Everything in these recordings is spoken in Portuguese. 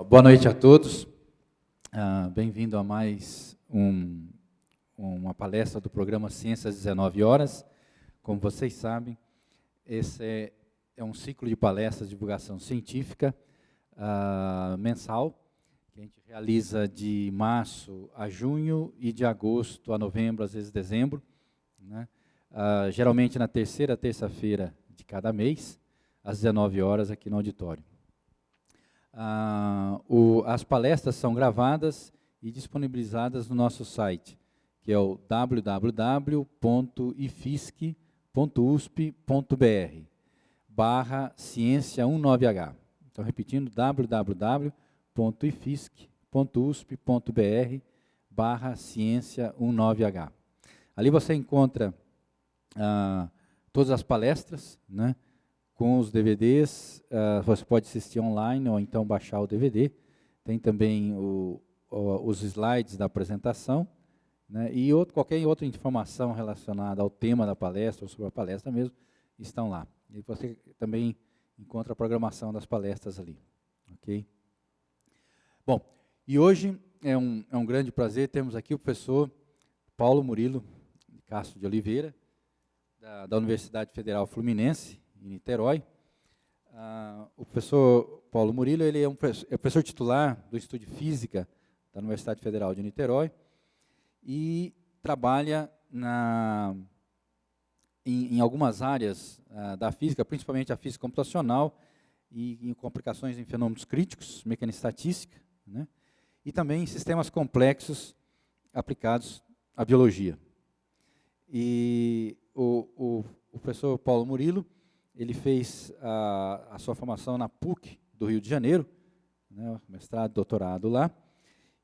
Boa noite a todos. Bem-vindo a mais uma palestra do programa Ciências às 19 horas. Como vocês sabem, esse é um ciclo de palestras de divulgação científica mensal, que a gente realiza de março a junho e de agosto a novembro, às vezes dezembro, né? Geralmente na terceira terça-feira de cada mês, às 19 horas, aqui no auditório. As palestras são gravadas e disponibilizadas no nosso site, que é o www.ifisc.usp.br/ciência19H. Então, repetindo, www.ifisc.usp.br/ciência19H. Ali você encontra todas as palestras, né? Com os DVDs, você pode assistir online ou então baixar o DVD. Tem também os slides da apresentação, né, e qualquer outra informação relacionada ao tema da palestra ou sobre a palestra mesmo, estão lá. E você também encontra a programação das palestras ali. Ok? Bom, e hoje é um grande prazer termos aqui o professor Paulo Murilo Castro de Oliveira, da Universidade Federal Fluminense, em Niterói. O professor Paulo Murilo, ele é professor titular do Instituto de Física da Universidade Federal de Niterói e trabalha em algumas áreas da física, principalmente a física computacional e com aplicações em fenômenos críticos, mecânica estatística, né, e também em sistemas complexos aplicados à biologia. E o professor Paulo Murilo, ele fez a sua formação na PUC do Rio de Janeiro, né, mestrado, doutorado lá,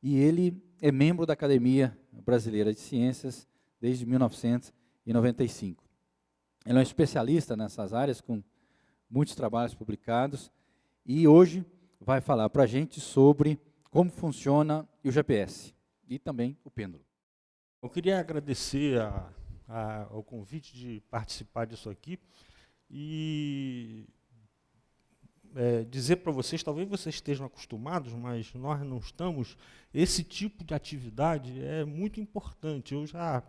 e ele é membro da Academia Brasileira de Ciências desde 1995. Ele é um especialista nessas áreas, com muitos trabalhos publicados, e hoje vai falar para a gente sobre como funciona o GPS e também o pêndulo. Eu queria agradecer ao convite de participar disso aqui e dizer para vocês, talvez vocês estejam acostumados, mas nós não estamos, esse tipo de atividade é muito importante. Eu já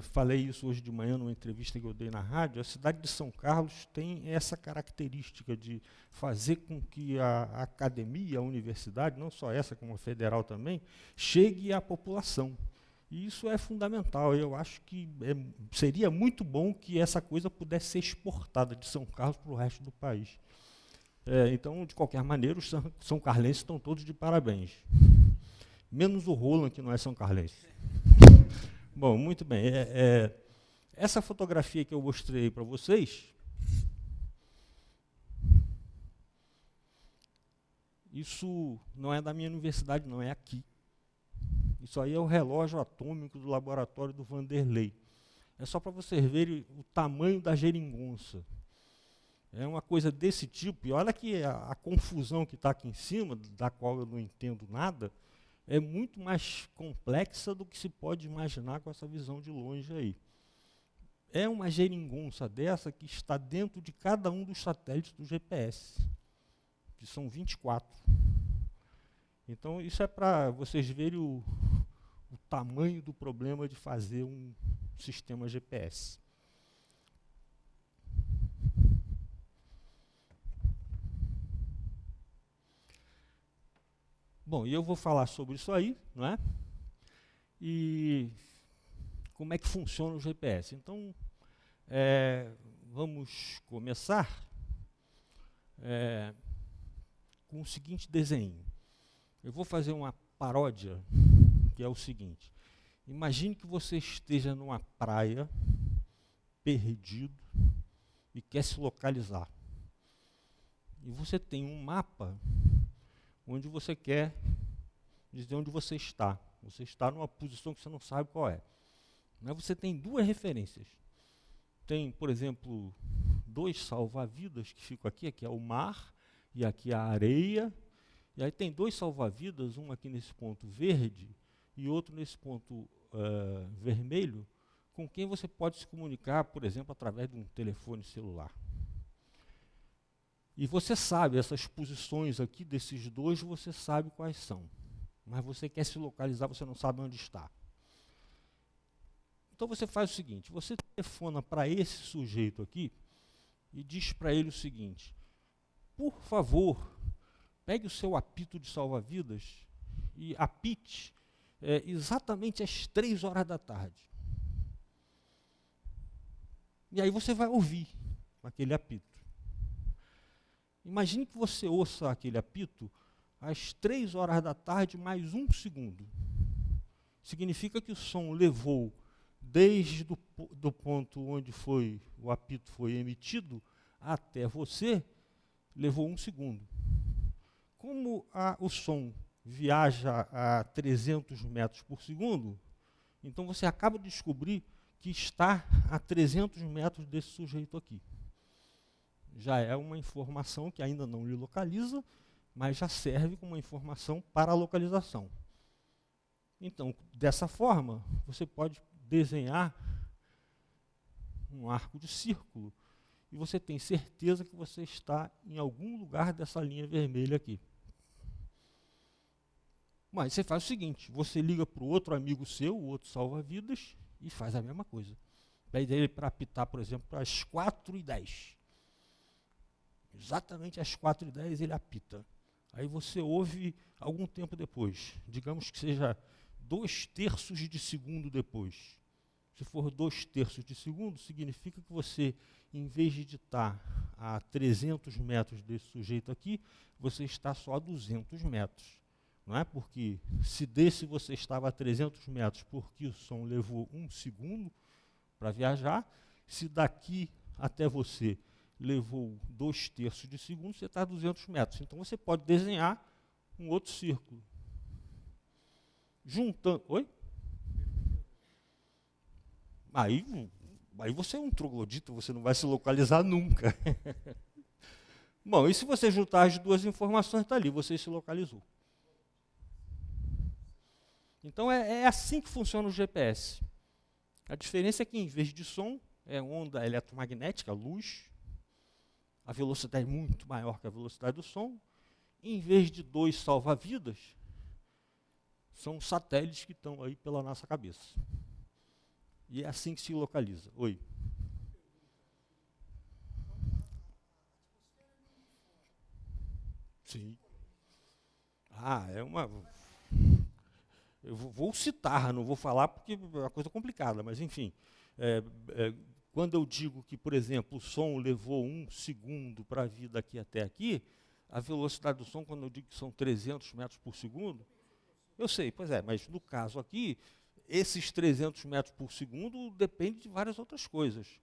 falei isso hoje de manhã numa entrevista que eu dei na rádio. A cidade de São Carlos tem essa característica de fazer com que a academia, a universidade, não só essa como a federal também, chegue à população. E isso é fundamental. Eu acho que seria muito bom que essa coisa pudesse ser exportada de São Carlos para o resto do país. Então, de qualquer maneira, os são carlenses estão todos de parabéns. Menos o Roland, que não é são carlense. Bom, muito bem. Essa fotografia que eu mostrei para vocês, isso não é da minha universidade, não, é aqui. Isso aí é o relógio atômico do laboratório do Vanderlei. É só para vocês verem o tamanho da geringonça. É uma coisa desse tipo, e olha que a confusão que está aqui em cima, da qual eu não entendo nada, é muito mais complexa do que se pode imaginar com essa visão de longe aí. É uma geringonça dessa que está dentro de cada um dos satélites do GPS, que são 24. Então, isso é para vocês verem o tamanho do problema de fazer um sistema GPS. Bom, e eu vou falar sobre isso aí, não é? E como é que funciona o GPS. Então, vamos começar com o seguinte desenho. Eu vou fazer uma paródia, que é o seguinte. Imagine que você esteja numa praia, perdido, e quer se localizar. E você tem um mapa onde você quer dizer onde você está. Você está numa posição que você não sabe qual é. Mas você tem duas referências. Tem, por exemplo, dois salva-vidas que ficam aqui é o mar e aqui a areia. E aí tem dois salva-vidas, um aqui nesse ponto verde e outro nesse ponto vermelho, com quem você pode se comunicar, por exemplo, através de um telefone celular. E você sabe, essas posições aqui desses dois, você sabe quais são. Mas você quer se localizar, você não sabe onde está. Então você faz o seguinte, você telefona para esse sujeito aqui e diz para ele o seguinte: por favor, pegue o seu apito de salva-vidas e apite exatamente às 3 horas da tarde. E aí você vai ouvir aquele apito. Imagine que você ouça aquele apito às 3 horas da tarde mais 1 segundo. Significa que o som levou desde do ponto onde o apito foi emitido até você, levou 1 segundo. Como o som viaja a 300 metros por segundo, então você acaba de descobrir que está a 300 metros desse sujeito aqui. Já é uma informação que ainda não lhe localiza, mas já serve como uma informação para a localização. Então, dessa forma, você pode desenhar um arco de círculo e você tem certeza que você está em algum lugar dessa linha vermelha aqui. Mas você faz o seguinte, você liga para o outro amigo seu, o outro salva-vidas, e faz a mesma coisa. Pede ele para apitar, por exemplo, às 4h10. Exatamente às 4h10 ele apita. Aí você ouve algum tempo depois, digamos que seja 2/3 de segundo depois. Se for 2/3 de segundo, significa que você, em vez de estar a 300 metros desse sujeito aqui, você está só a 200 metros. Não é? Porque se desse você estava a 300 metros porque o som levou 1 segundo para viajar, se daqui até você levou 2/3 de segundo, você está a 200 metros. Então você pode desenhar um outro círculo. Juntando... Oi? Aí você é um troglodita, você não vai se localizar nunca. Bom, e se você juntar as duas informações, está ali, você se localizou. Então é assim que funciona o GPS. A diferença é que, em vez de som, é onda eletromagnética, luz. A velocidade é muito maior que a velocidade do som. Em vez de 2 salva-vidas, são satélites que estão aí pela nossa cabeça. E é assim que se localiza. Oi. Sim. É uma... Eu vou citar, não vou falar porque é uma coisa complicada, mas enfim. Quando eu digo que, por exemplo, o som levou 1 segundo para vir daqui até aqui, a velocidade do som, quando eu digo que são 300 metros por segundo, eu sei, pois é, mas no caso aqui, esses 300 metros por segundo depende de várias outras coisas.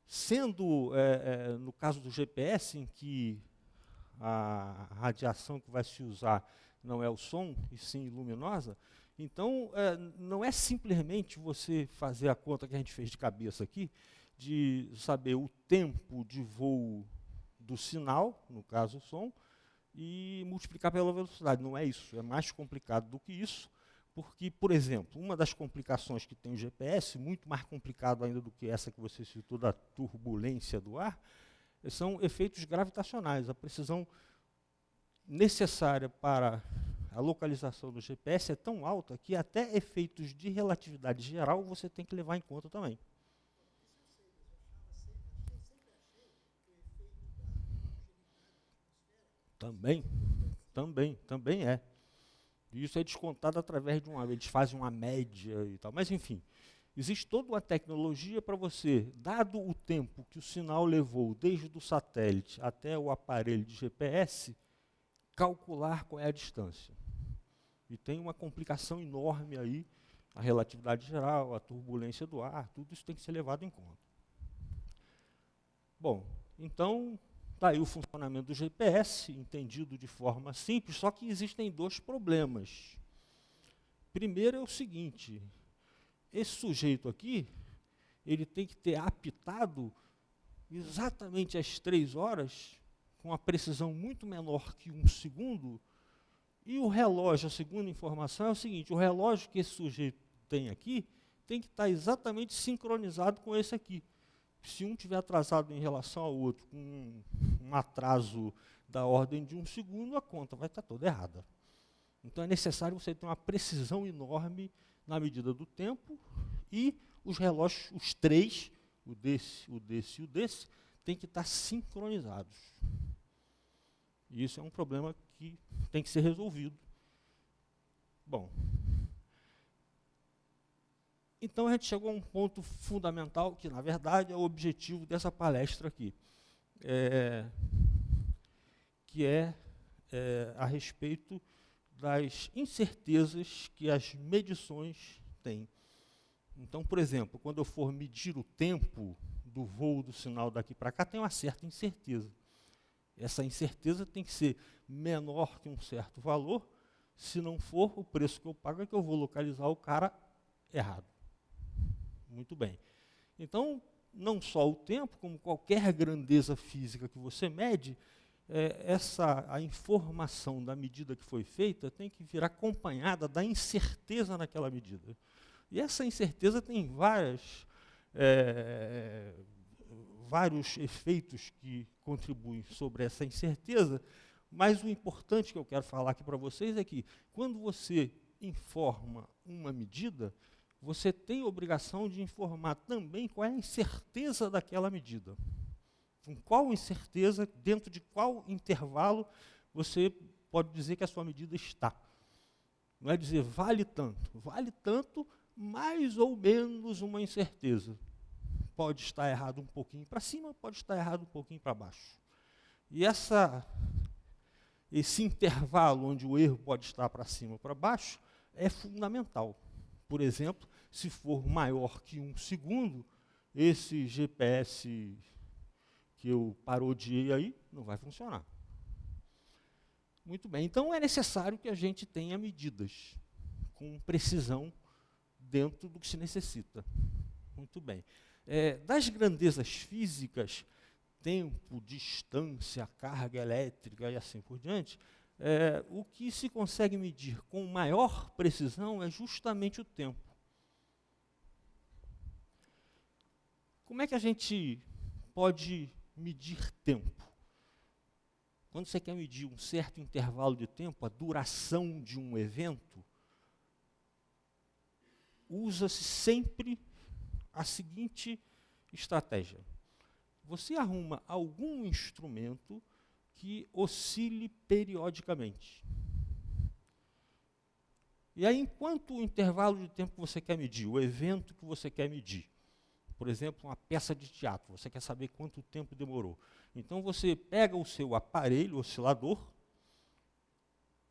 Sendo, no caso do GPS, em que a radiação que vai se usar não é o som, e sim luminosa, então não é simplesmente você fazer a conta que a gente fez de cabeça aqui, de saber o tempo de voo do sinal, no caso o som, e multiplicar pela velocidade. Não é isso, é mais complicado do que isso, porque, por exemplo, uma das complicações que tem o GPS, muito mais complicado ainda do que essa que você citou da turbulência do ar, são efeitos gravitacionais. A precisão necessária para a localização do GPS é tão alta que até efeitos de relatividade geral você tem que levar em conta também. Também é. E isso é descontado através de eles fazem uma média e tal. Mas, enfim, existe toda uma tecnologia para você, dado o tempo que o sinal levou desde o satélite até o aparelho de GPS, calcular qual é a distância. E tem uma complicação enorme aí, a relatividade geral, a turbulência do ar, tudo isso tem que ser levado em conta. Bom, então, está aí o funcionamento do GPS, entendido de forma simples, só que existem 2 problemas. Primeiro é o seguinte, esse sujeito aqui, ele tem que ter apitado exatamente às 3 horas, com uma precisão muito menor que 1 segundo, e o relógio, a segunda informação é o seguinte, o relógio que esse sujeito tem aqui, tem que estar exatamente sincronizado com esse aqui. Se um tiver atrasado em relação ao outro com um atraso da ordem de 1 segundo, a conta vai estar toda errada. Então é necessário você ter uma precisão enorme na medida do tempo, e os relógios, os três, o desse e o desse, têm que estar sincronizados. E isso é um problema que tem que ser resolvido. Bom, então a gente chegou a um ponto fundamental, que na verdade é o objetivo dessa palestra aqui, que é a respeito das incertezas que as medições têm. Então, por exemplo, quando eu for medir o tempo do voo do sinal daqui para cá, tem uma certa incerteza. Essa incerteza tem que ser menor que um certo valor, se não for, o preço que eu pago é que eu vou localizar o cara errado. Muito bem. Então, não só o tempo, como qualquer grandeza física que você mede, a informação da medida que foi feita tem que vir acompanhada da incerteza naquela medida. E essa incerteza tem vários efeitos que contribuem sobre essa incerteza, mas o importante que eu quero falar aqui para vocês é que, quando você informa uma medida, você tem a obrigação de informar também qual é a incerteza daquela medida. Com qual incerteza, dentro de qual intervalo, você pode dizer que a sua medida está. Não é dizer vale tanto, mais ou menos uma incerteza. Pode estar errado um pouquinho para cima, pode estar errado um pouquinho para baixo. E esse intervalo onde o erro pode estar para cima ou para baixo é fundamental. Por exemplo, se for maior que 1 segundo, esse GPS que eu parodiei aí não vai funcionar. Muito bem, então é necessário que a gente tenha medidas com precisão dentro do que se necessita. Muito bem. Das grandezas físicas, tempo, distância, carga elétrica e assim por diante, o que se consegue medir com maior precisão é justamente o tempo. Como é que a gente pode medir tempo? Quando você quer medir um certo intervalo de tempo, a duração de um evento, usa-se sempre a seguinte estratégia. Você arruma algum instrumento que oscile periodicamente. E aí, enquanto o intervalo de tempo que você quer medir, o evento que você quer medir, por exemplo, uma peça de teatro, você quer saber quanto tempo demorou. Então, você pega o seu aparelho oscilador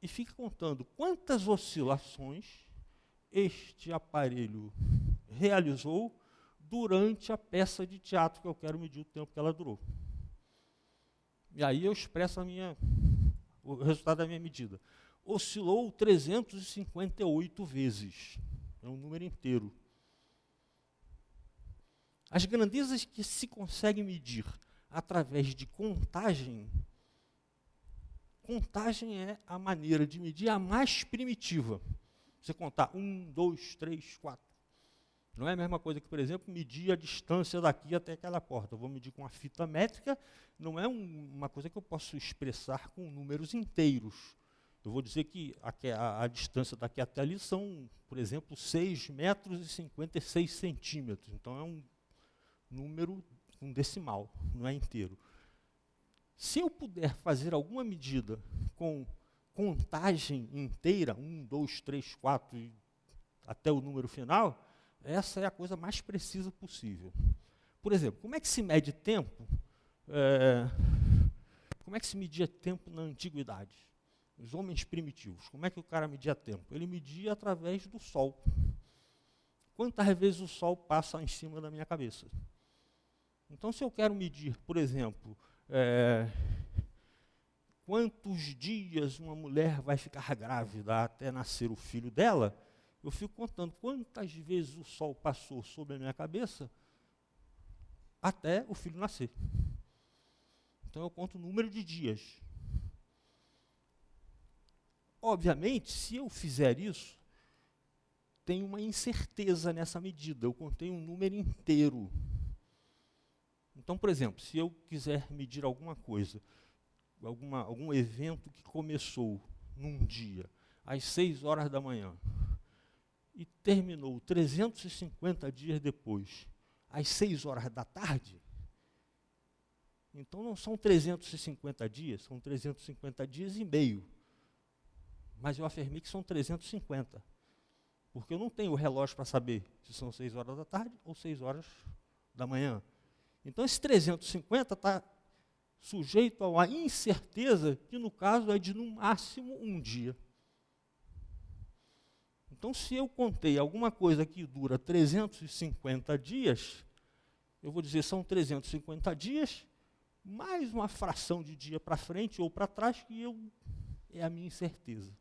e fica contando quantas oscilações este aparelho realizou durante a peça de teatro que eu quero medir o tempo que ela durou. E aí eu expresso o resultado da minha medida. Oscilou 358 vezes. É um número inteiro. As grandezas que se consegue medir através de contagem é a maneira de medir a mais primitiva. Você contar 1, 2, 3, 4. Não é a mesma coisa que, por exemplo, medir a distância daqui até aquela porta. Eu vou medir com a fita métrica, não é uma coisa que eu posso expressar com números inteiros. Eu vou dizer que a distância daqui até ali são, por exemplo, 6 metros e 56 centímetros. Então é um número, um decimal, não é inteiro. Se eu puder fazer alguma medida com contagem inteira, 1, 2, 3, 4, e até o número final, essa é a coisa mais precisa possível. Por exemplo, como é que se mede tempo? Como é que se media tempo na antiguidade? Os homens primitivos, como é que o cara media tempo? Ele media através do sol. Quantas vezes o sol passa em cima da minha cabeça? Então, se eu quero medir, por exemplo, quantos dias uma mulher vai ficar grávida até nascer o filho dela, eu fico contando quantas vezes o sol passou sobre a minha cabeça até o filho nascer. Então, eu conto o número de dias. Obviamente, se eu fizer isso, tem uma incerteza nessa medida. Eu contei um número inteiro. Então, por exemplo, se eu quiser medir alguma coisa, algum evento que começou num dia, às 6 horas da manhã, e terminou 350 dias depois, às 6 horas da tarde, então não são 350 dias, são 350 dias e meio. Mas eu afirmei que são 350, porque eu não tenho o relógio para saber se são 6 horas da tarde ou 6 horas da manhã. Então, esse 350 está sujeito a uma incerteza, que no caso é de no máximo um dia. Então, se eu contei alguma coisa que dura 350 dias, eu vou dizer são 350 dias, mais uma fração de dia para frente ou para trás, que é a minha incerteza.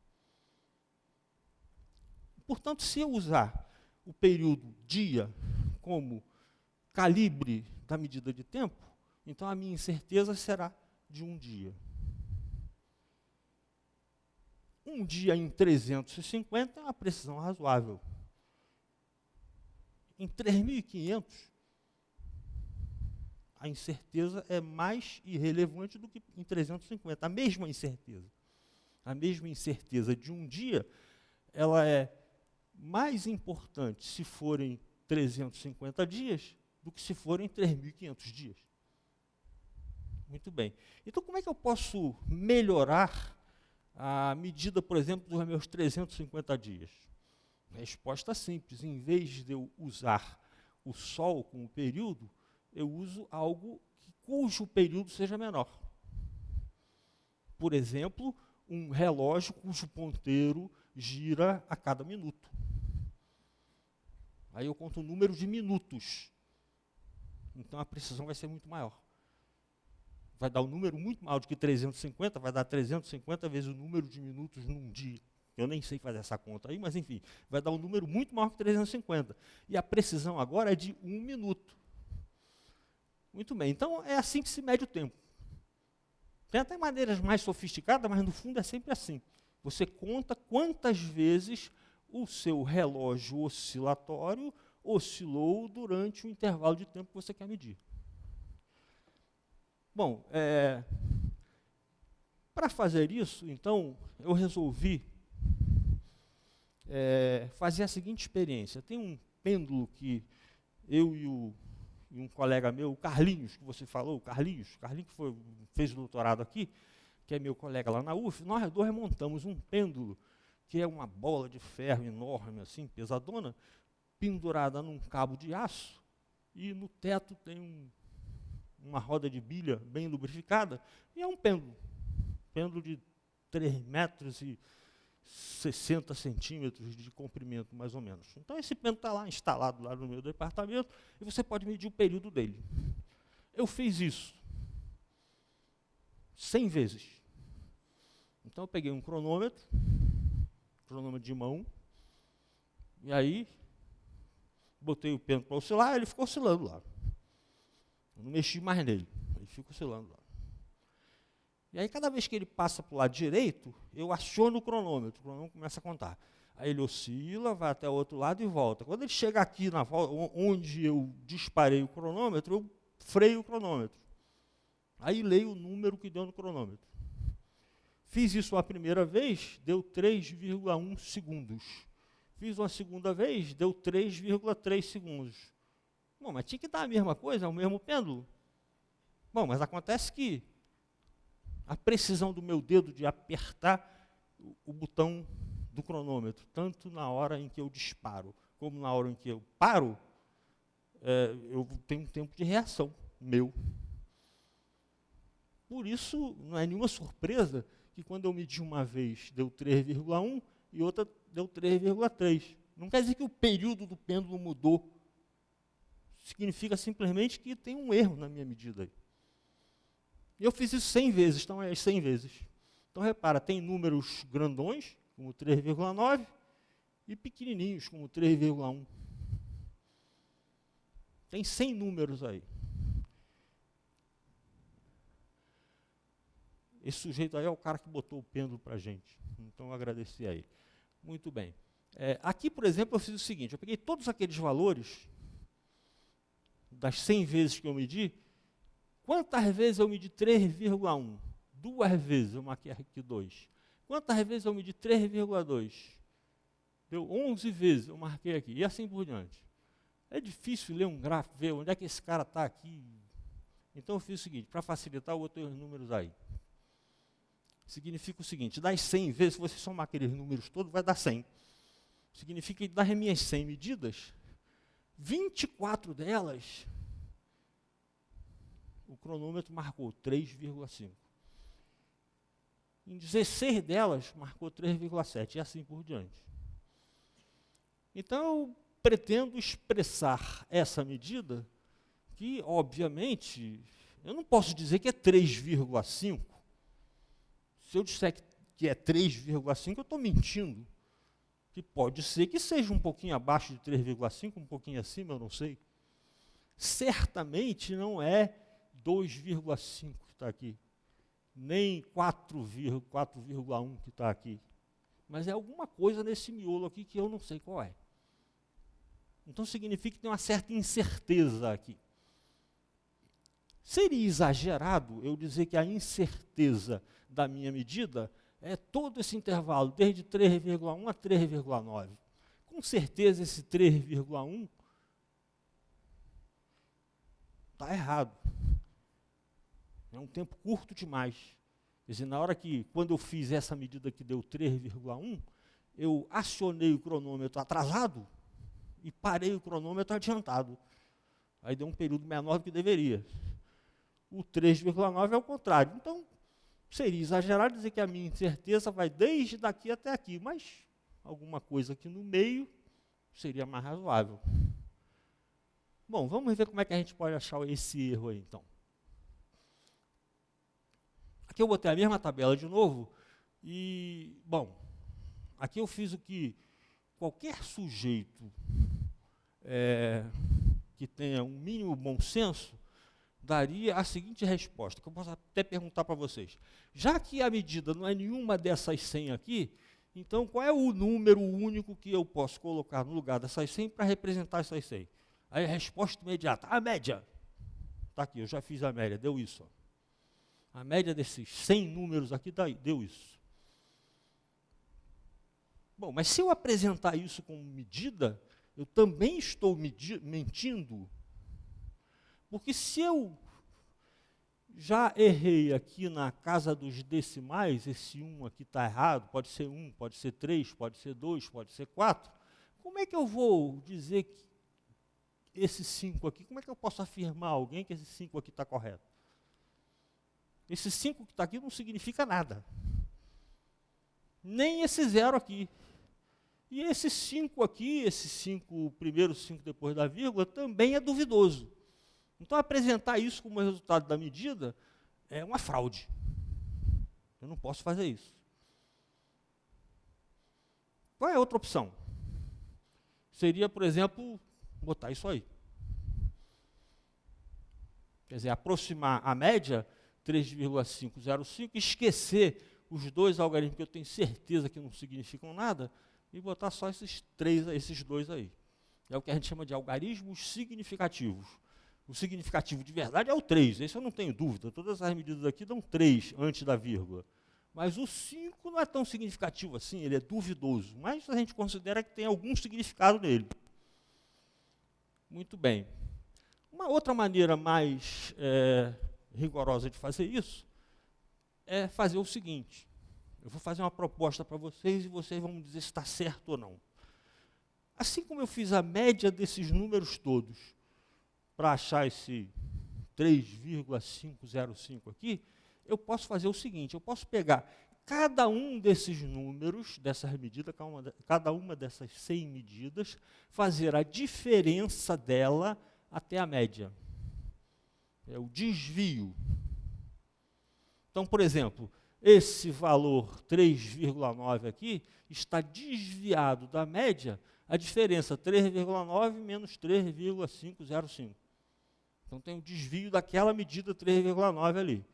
Portanto, se eu usar o período dia como calibre da medida de tempo, então a minha incerteza será de um dia. Um dia em 350 é uma precisão razoável. Em 3.500, a incerteza é mais irrelevante do que em 350. A mesma incerteza de um dia, ela é mais importante se forem 350 dias do que se forem 3.500 dias. Muito bem. Então, como é que eu posso melhorar a medida, por exemplo, dos meus 350 dias? Resposta simples. Em vez de eu usar o Sol como período, eu uso algo cujo período seja menor. Por exemplo, um relógio cujo ponteiro gira a cada minuto. Aí eu conto o número de minutos. Então a precisão vai ser muito maior. Vai dar um número muito maior do que 350, vai dar 350 vezes o número de minutos num dia. Eu nem sei fazer essa conta aí, mas enfim, vai dar um número muito maior que 350. E a precisão agora é de 1 minuto. Muito bem, então é assim que se mede o tempo. Tem até maneiras mais sofisticadas, mas no fundo é sempre assim. Você conta quantas vezes o seu relógio oscilatório oscilou durante o intervalo de tempo que você quer medir. Bom, para fazer isso, então, eu resolvi fazer a seguinte experiência. Tem um pêndulo que eu e um colega meu, o Carlinhos, que você falou, o Carlinhos que fez o doutorado aqui, que é meu colega lá na UF, nós dois montamos um pêndulo, que é uma bola de ferro enorme, assim, pesadona, pendurada num cabo de aço, e no teto tem uma roda de bilha bem lubrificada, e é um pêndulo de 3 metros e 60 centímetros de comprimento, mais ou menos. Então, esse pêndulo está lá, instalado lá no meu departamento, e você pode medir o período dele. Eu fiz isso 100 vezes. Então, eu peguei um cronômetro de mão, e aí botei o pêndulo para oscilar, ele ficou oscilando lá. Eu não mexi mais nele, ele fica oscilando lá. E aí, cada vez que ele passa para o lado direito, eu aciono o cronômetro começa a contar. Aí ele oscila, vai até o outro lado e volta. Quando ele chega aqui, onde eu disparei o cronômetro, eu freio o cronômetro. Aí leio o número que deu no cronômetro. Fiz isso a primeira vez, deu 3,1 segundos. Fiz uma segunda vez, deu 3,3 segundos. Bom, mas tinha que dar a mesma coisa, o mesmo pêndulo. Bom, mas acontece que a precisão do meu dedo de apertar o botão do cronômetro, tanto na hora em que eu disparo, como na hora em que eu paro, eu tenho um tempo de reação meu. Por isso, não é nenhuma surpresa que quando eu medi uma vez deu 3,1 e outra deu 3,3. Não quer dizer que o período do pêndulo mudou. Significa simplesmente que tem um erro na minha medida aí. E eu fiz isso 100 vezes, então é 100 vezes. Então, repara, tem números grandões, como 3,9, e pequenininhos, como 3,1. Tem 100 números aí. Esse sujeito aí é o cara que botou o pêndulo para a gente. Então, eu agradeci a ele. Muito bem. Aqui, por exemplo, eu fiz o seguinte, eu peguei todos aqueles valores, das 100 vezes que eu medi, Quantas vezes eu medi 3,1? 2 vezes, eu marquei aqui 2. Quantas vezes eu medi 3,2? Deu 11 vezes, eu marquei aqui, e assim por diante. É difícil ler um gráfico, ver onde é que esse cara está aqui. Então eu fiz o seguinte, para facilitar, eu botei os números aí. Significa o seguinte, das 100 vezes, se você somar aqueles números todos, vai dar 100. Significa que das minhas 100 medidas, 24 delas, o cronômetro marcou 3,5. Em 16 delas, marcou 3,7, e assim por diante. Então, eu pretendo expressar essa medida, que, obviamente, eu não posso dizer que é 3,5. Se eu disser que é 3,5, eu estou mentindo. Que pode ser que seja um pouquinho abaixo de 3,5, um pouquinho acima, eu não sei. Certamente não é 2,5 que está aqui, nem 4,1 que está aqui. Mas é alguma coisa nesse miolo aqui que eu não sei qual é. Então significa que tem uma certa incerteza aqui. Seria exagerado eu dizer que a incerteza da minha medida é todo esse intervalo, desde 3,1 a 3,9. Com certeza esse 3,1 está errado. É um tempo curto demais. Quer dizer, na hora que, quando eu fiz essa medida que deu 3,1, eu acionei o cronômetro atrasado e parei o cronômetro adiantado. Aí deu um período menor do que deveria. O 3,9 é o contrário. Então, seria exagerado dizer que a minha incerteza vai desde daqui até aqui, mas alguma coisa aqui no meio seria mais razoável. Bom, vamos ver como é que a gente pode achar esse erro aí, então. Aqui eu botei a mesma tabela de novo e, bom, aqui eu fiz o que qualquer sujeito que tenha um mínimo bom senso daria a seguinte resposta, que eu posso até perguntar para vocês. Já que a medida não é nenhuma dessas 100 aqui, então qual é o número único que eu posso colocar no lugar dessas 100 para representar essas 100? Aí a resposta imediata, a média. Está aqui, eu já fiz a média, deu isso. Ó. A média desses 100 números aqui deu isso. Bom, mas se eu apresentar isso como medida, eu também estou mentindo. Porque se eu já errei aqui na casa dos decimais, esse 1 aqui está errado, pode ser 1, pode ser 3, pode ser 2, pode ser 4, como é que eu vou dizer que esse 5 aqui, como é que eu posso afirmar a alguém que esse 5 aqui está correto? Esse 5 que está aqui não significa nada. Nem esse 0 aqui. E esse 5 aqui, esse 5, o primeiro 5 depois da vírgula, também é duvidoso. Então, apresentar isso como resultado da medida é uma fraude. Eu não posso fazer isso. Qual é a outra opção? Seria, por exemplo, botar isso aí. Quer dizer, aproximar a média 3,505, esquecer os dois algarismos que eu tenho certeza que não significam nada e botar só esses dois aí. É o que a gente chama de algarismos significativos. O significativo de verdade é o 3, esse eu não tenho dúvida. Todas as medidas aqui dão 3 antes da vírgula. Mas o 5 não é tão significativo assim, ele é duvidoso. Mas a gente considera que tem algum significado nele. Muito bem. Uma outra maneira mais rigorosa de fazer isso é fazer o seguinte. Eu vou fazer uma proposta para vocês e vocês vão dizer se está certo ou não. Assim como eu fiz a média desses números todos para achar esse 3,505 aqui, eu posso fazer o seguinte, eu posso pegar cada um desses números, dessas medidas, cada uma dessas 100 medidas, fazer a diferença dela até a média. É o desvio. Então, por exemplo, esse valor 3,9 aqui está desviado da média, a diferença 3,9 menos 3,505. Então tem um desvio daquela medida 3,9 ali.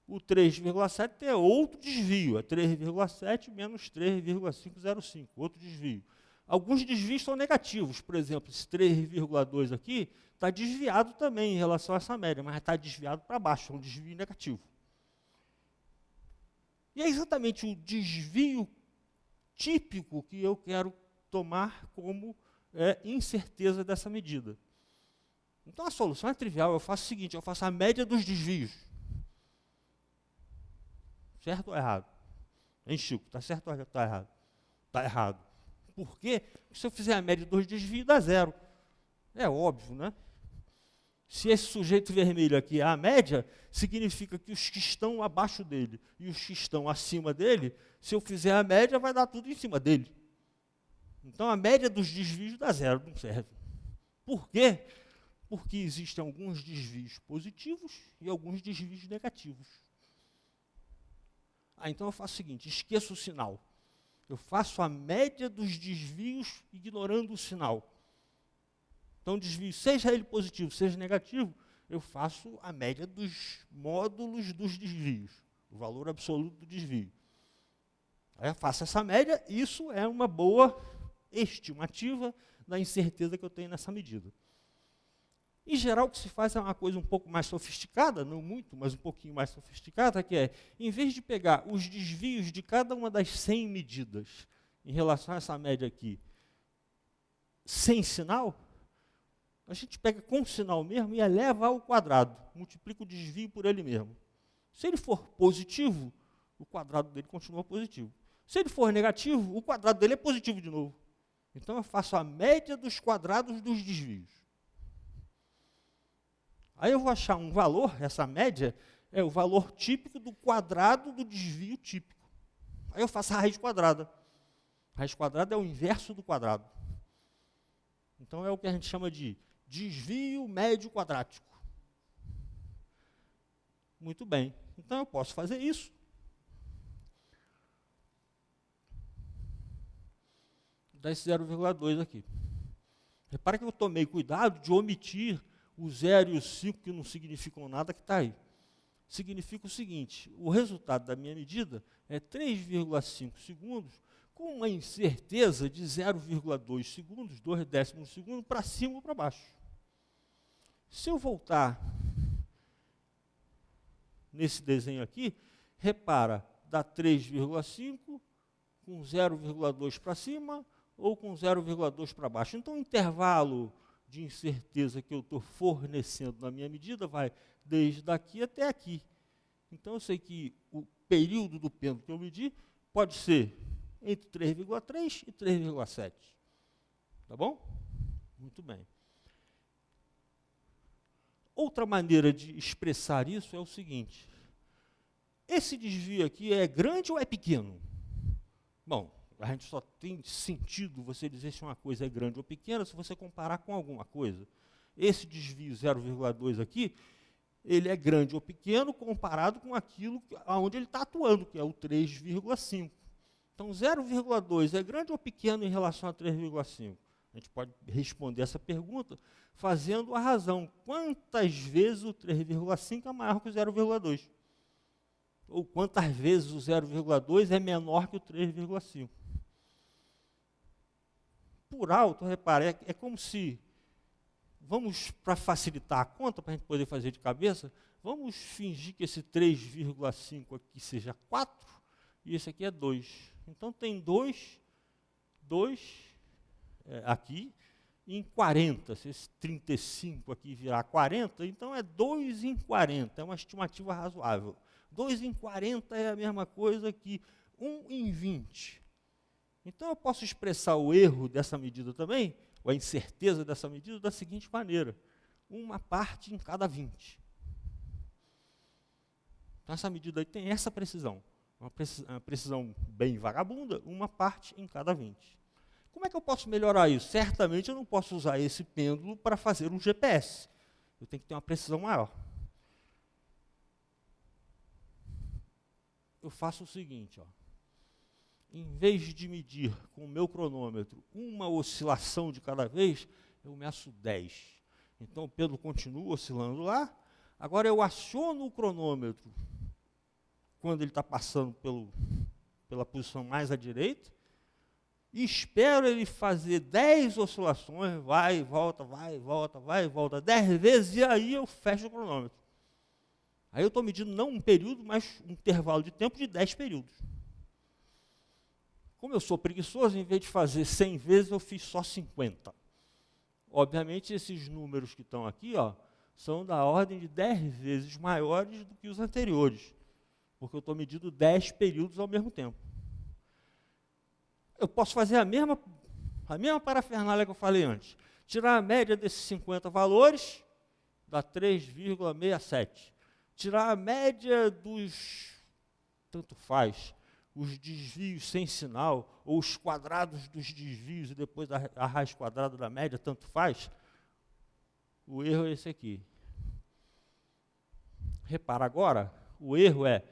O 3,7 é outro desvio, é 3,7 menos 3,505, outro desvio. Alguns desvios são negativos, por exemplo, esse 3,2 aqui está desviado também em relação a essa média, mas está desviado para baixo, é um desvio negativo. E é exatamente o desvio típico que eu quero tomar como incerteza dessa medida. Então a solução é trivial, eu faço o seguinte, eu faço a média dos desvios. Certo ou errado? Hein, Chico, está certo ou está errado? Está errado. Por quê? Porque se eu fizer a média dos desvios, dá zero. É óbvio, né? Se esse sujeito vermelho aqui é a média, significa que os que estão abaixo dele e os que estão acima dele, se eu fizer a média, vai dar tudo em cima dele. Então a média dos desvios dá zero, não serve. Por quê? Porque existem alguns desvios positivos e alguns desvios negativos. Então eu faço o seguinte, esqueço o sinal. Eu faço a média dos desvios ignorando o sinal. Então, desvio, seja ele positivo, seja negativo, eu faço a média dos módulos dos desvios, o valor absoluto do desvio. Aí eu faço essa média, isso é uma boa estimativa da incerteza que eu tenho nessa medida. Em geral, o que se faz é uma coisa um pouco mais sofisticada, não muito, mas um pouquinho mais sofisticada, que é, em vez de pegar os desvios de cada uma das 100 medidas em relação a essa média aqui, sem sinal, a gente pega com sinal mesmo e eleva ao quadrado, multiplica o desvio por ele mesmo. Se ele for positivo, o quadrado dele continua positivo. Se ele for negativo, o quadrado dele é positivo de novo. Então eu faço a média dos quadrados dos desvios. Aí eu vou achar um valor, essa média é o valor típico do quadrado do desvio típico. Aí eu faço a raiz quadrada. A raiz quadrada é o inverso do quadrado. Então é o que a gente chama de desvio médio quadrático. Muito bem. Então eu posso fazer isso. Dá esse 0,2 aqui. Repara que eu tomei cuidado de omitir o 0 e o 5, que não significam nada, que está aí. Significa o seguinte, o resultado da minha medida é 3,5 segundos, com uma incerteza de 0,2 segundos, 0,2 segundo, para cima ou para baixo. Se eu voltar nesse desenho aqui, repara, dá 3,5 com 0,2 para cima ou com 0,2 para baixo. Então, o intervalo de incerteza que eu estou fornecendo na minha medida vai desde aqui até aqui. Então, eu sei que o período do pêndulo que eu medi pode ser entre 3,3 e 3,7. Tá bom? Muito bem. Outra maneira de expressar isso é o seguinte. Esse desvio aqui é grande ou é pequeno? Bom, a gente só tem sentido você dizer se uma coisa é grande ou pequena se você comparar com alguma coisa. Esse desvio 0,2 aqui, ele é grande ou pequeno comparado com aquilo onde ele está atuando, que é o 3,5. Então, 0,2 é grande ou pequeno em relação a 3,5? A gente pode responder essa pergunta fazendo a razão. Quantas vezes o 3,5 é maior que o 0,2? Ou quantas vezes o 0,2 é menor que o 3,5? Por alto, repare, é como se, vamos, para facilitar a conta, para a gente poder fazer de cabeça, vamos fingir que esse 3,5 aqui seja 4 e esse aqui é 2. Então, tem 2 aqui em 40. Se esse 35 aqui virar 40, então é 2 em 40, é uma estimativa razoável. 2 em 40 é a mesma coisa que 1 em 20. Então, eu posso expressar o erro dessa medida também, ou a incerteza dessa medida, da seguinte maneira. Uma parte em cada 20. Então, essa medida aí tem essa precisão. Uma precisão bem vagabunda, uma parte em cada 20. Como é que eu posso melhorar isso? Certamente eu não posso usar esse pêndulo para fazer um GPS. Eu tenho que ter uma precisão maior. Eu faço o seguinte, ó. Em vez de medir com o meu cronômetro uma oscilação de cada vez, eu meço 10. Então o pêndulo continua oscilando lá. Agora eu aciono o cronômetro quando ele está passando pela posição mais à direita, e espero ele fazer 10 oscilações, vai e volta, vai e volta, vai e volta, 10 vezes, e aí eu fecho o cronômetro. Aí eu estou medindo não um período, mas um intervalo de tempo de 10 períodos. Como eu sou preguiçoso, em vez de fazer 100 vezes, eu fiz só 50. Obviamente, esses números que estão aqui, ó, são da ordem de 10 vezes maiores do que os anteriores, porque eu estou medindo 10 períodos ao mesmo tempo. Eu posso fazer a mesma parafernália que eu falei antes. Tirar a média desses 50 valores, dá 3,67. Tirar a média dos, tanto faz, os desvios sem sinal, ou os quadrados dos desvios e depois a raiz quadrada da média, tanto faz, o erro é esse aqui. Repara agora, o erro é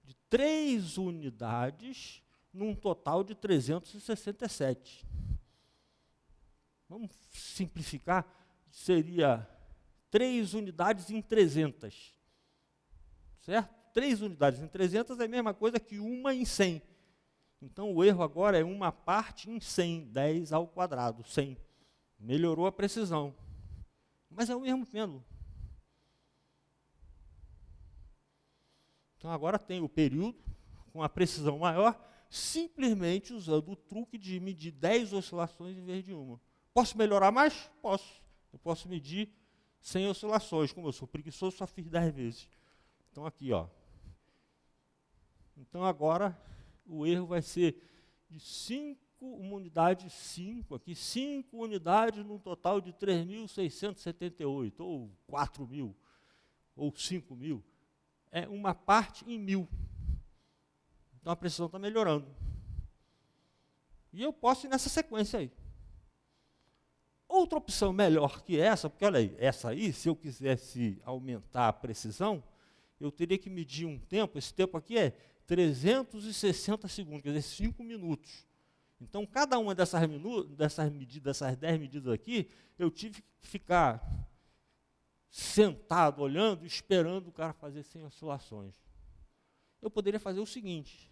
de 3 unidades num total de 367. Vamos simplificar, seria 3 unidades em 300. Certo? 3 unidades em 300 é a mesma coisa que 1 em 100. Então, o erro agora é 1 parte em 100, 10 ao quadrado, 100. Melhorou a precisão. Mas é o mesmo pêndulo. Então, agora tem o período com a precisão maior, simplesmente usando o truque de medir 10 oscilações em vez de 1. Posso melhorar mais? Posso. Eu posso medir 100 oscilações. Como eu sou preguiçoso, só fiz 10 vezes. Então, aqui, ó. Então, agora, o erro vai ser de uma unidade 5, aqui, 5 unidades num total de 3.678, ou 4.000, ou 5.000. É uma parte em 1.000. Então, a precisão está melhorando. E eu posso ir nessa sequência aí. Outra opção melhor que essa, porque olha aí, essa aí, se eu quisesse aumentar a precisão, eu teria que medir um tempo, esse tempo aqui é 360 segundos, quer dizer, 5 minutos. Então, cada uma dessas 10 medidas aqui, eu tive que ficar sentado, olhando, esperando o cara fazer 100 oscilações. Eu poderia fazer o seguinte,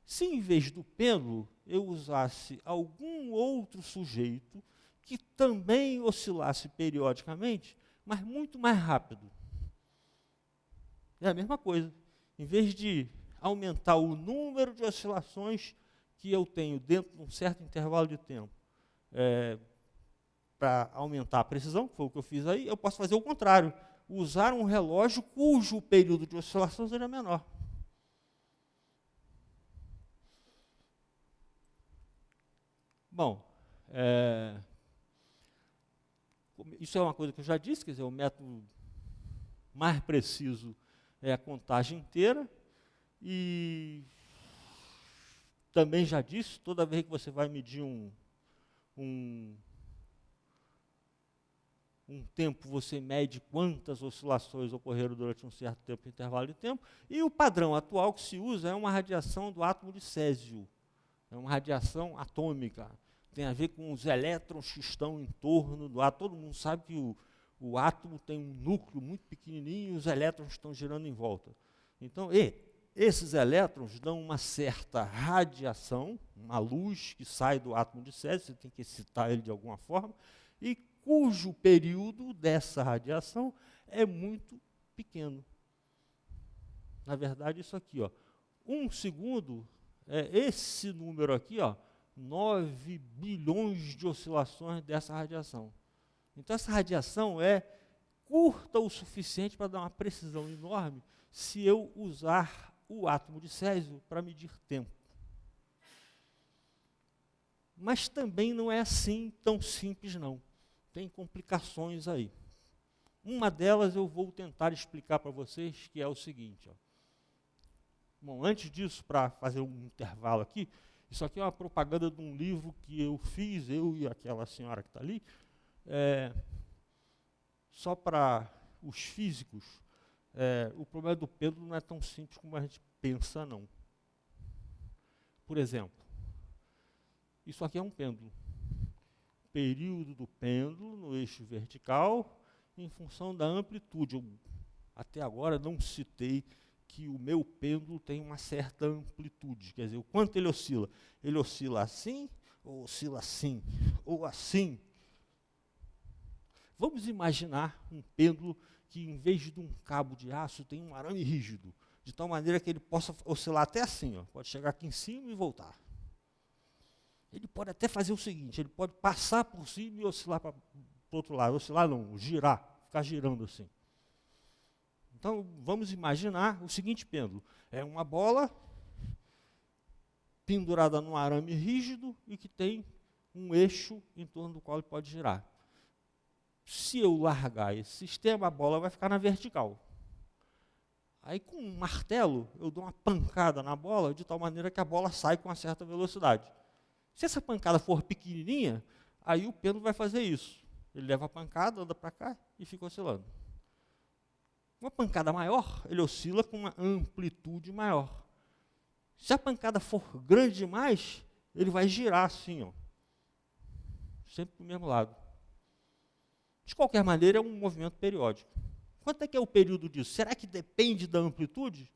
se em vez do pêndulo, eu usasse algum outro sujeito que também oscilasse periodicamente, mas muito mais rápido. É a mesma coisa. Em vez de aumentar o número de oscilações que eu tenho dentro de um certo intervalo de tempo, para aumentar a precisão, que foi o que eu fiz aí, eu posso fazer o contrário. Usar um relógio cujo período de oscilação seja menor. Bom, isso é uma coisa que eu já disse, quer dizer, o método mais preciso é a contagem inteira, e também já disse, toda vez que você vai medir um tempo, você mede quantas oscilações ocorreram durante um certo tempo, intervalo de tempo, e o padrão atual que se usa é uma radiação do átomo de césio, é uma radiação atômica, tem a ver com os elétrons que estão em torno do átomo. Todo mundo sabe que o átomo tem um núcleo muito pequenininho e os elétrons estão girando em volta. Então, esses elétrons dão uma certa radiação, uma luz que sai do átomo de césio, você tem que excitar ele de alguma forma, e cujo período dessa radiação é muito pequeno. Na verdade, isso aqui, ó, 1 segundo, esse número aqui, ó, 9 bilhões de oscilações dessa radiação. Então, essa radiação é curta o suficiente para dar uma precisão enorme se eu usar o átomo de césio para medir tempo. Mas também não é assim tão simples, não. Tem complicações aí. Uma delas eu vou tentar explicar para vocês, que é o seguinte. Ó. Bom, antes disso, para fazer um intervalo aqui, isso aqui é uma propaganda de um livro que eu fiz, eu e aquela senhora que está ali, só para os físicos. O problema do pêndulo não é tão simples como a gente pensa, não. Por exemplo, isso aqui é um pêndulo. Período do pêndulo no eixo vertical em função da amplitude. Eu, até agora, não citei que o meu pêndulo tem uma certa amplitude. Quer dizer, o quanto ele oscila? Ele oscila assim ou oscila assim, ou assim. Vamos imaginar um pêndulo que, em vez de um cabo de aço, tem um arame rígido, de tal maneira que ele possa oscilar até assim, ó, pode chegar aqui em cima e voltar. Ele pode até fazer o seguinte, ele pode passar por cima e oscilar para o outro lado. Oscilar não, girar, ficar girando assim. Então, vamos imaginar o seguinte pêndulo. É uma bola pendurada num arame rígido e que tem um eixo em torno do qual ele pode girar. Se eu largar esse sistema, a bola vai ficar na vertical. Aí, com um martelo, eu dou uma pancada na bola de tal maneira que a bola sai com uma certa velocidade. Se essa pancada for pequenininha, aí o pêndulo vai fazer isso. Ele leva a pancada, anda para cá e fica oscilando. Uma pancada maior, ele oscila com uma amplitude maior. Se a pancada for grande demais, ele vai girar assim, ó, sempre para o mesmo lado. De qualquer maneira, é um movimento periódico. Quanto é que é o período disso? Será que depende da amplitude?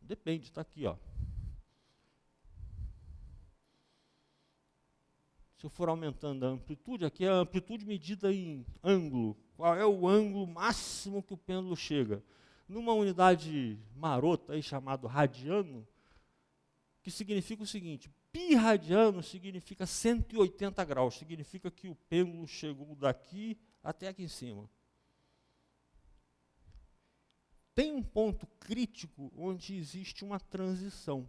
Depende, está aqui, ó. Se eu for aumentando a amplitude, aqui é a amplitude medida em ângulo. Qual é o ângulo máximo que o pêndulo chega? Numa unidade marota aí, chamado radiano, que significa o seguinte, pi radiano significa 180 graus, significa que o pêndulo chegou daqui até aqui em cima. Tem um ponto crítico onde existe uma transição.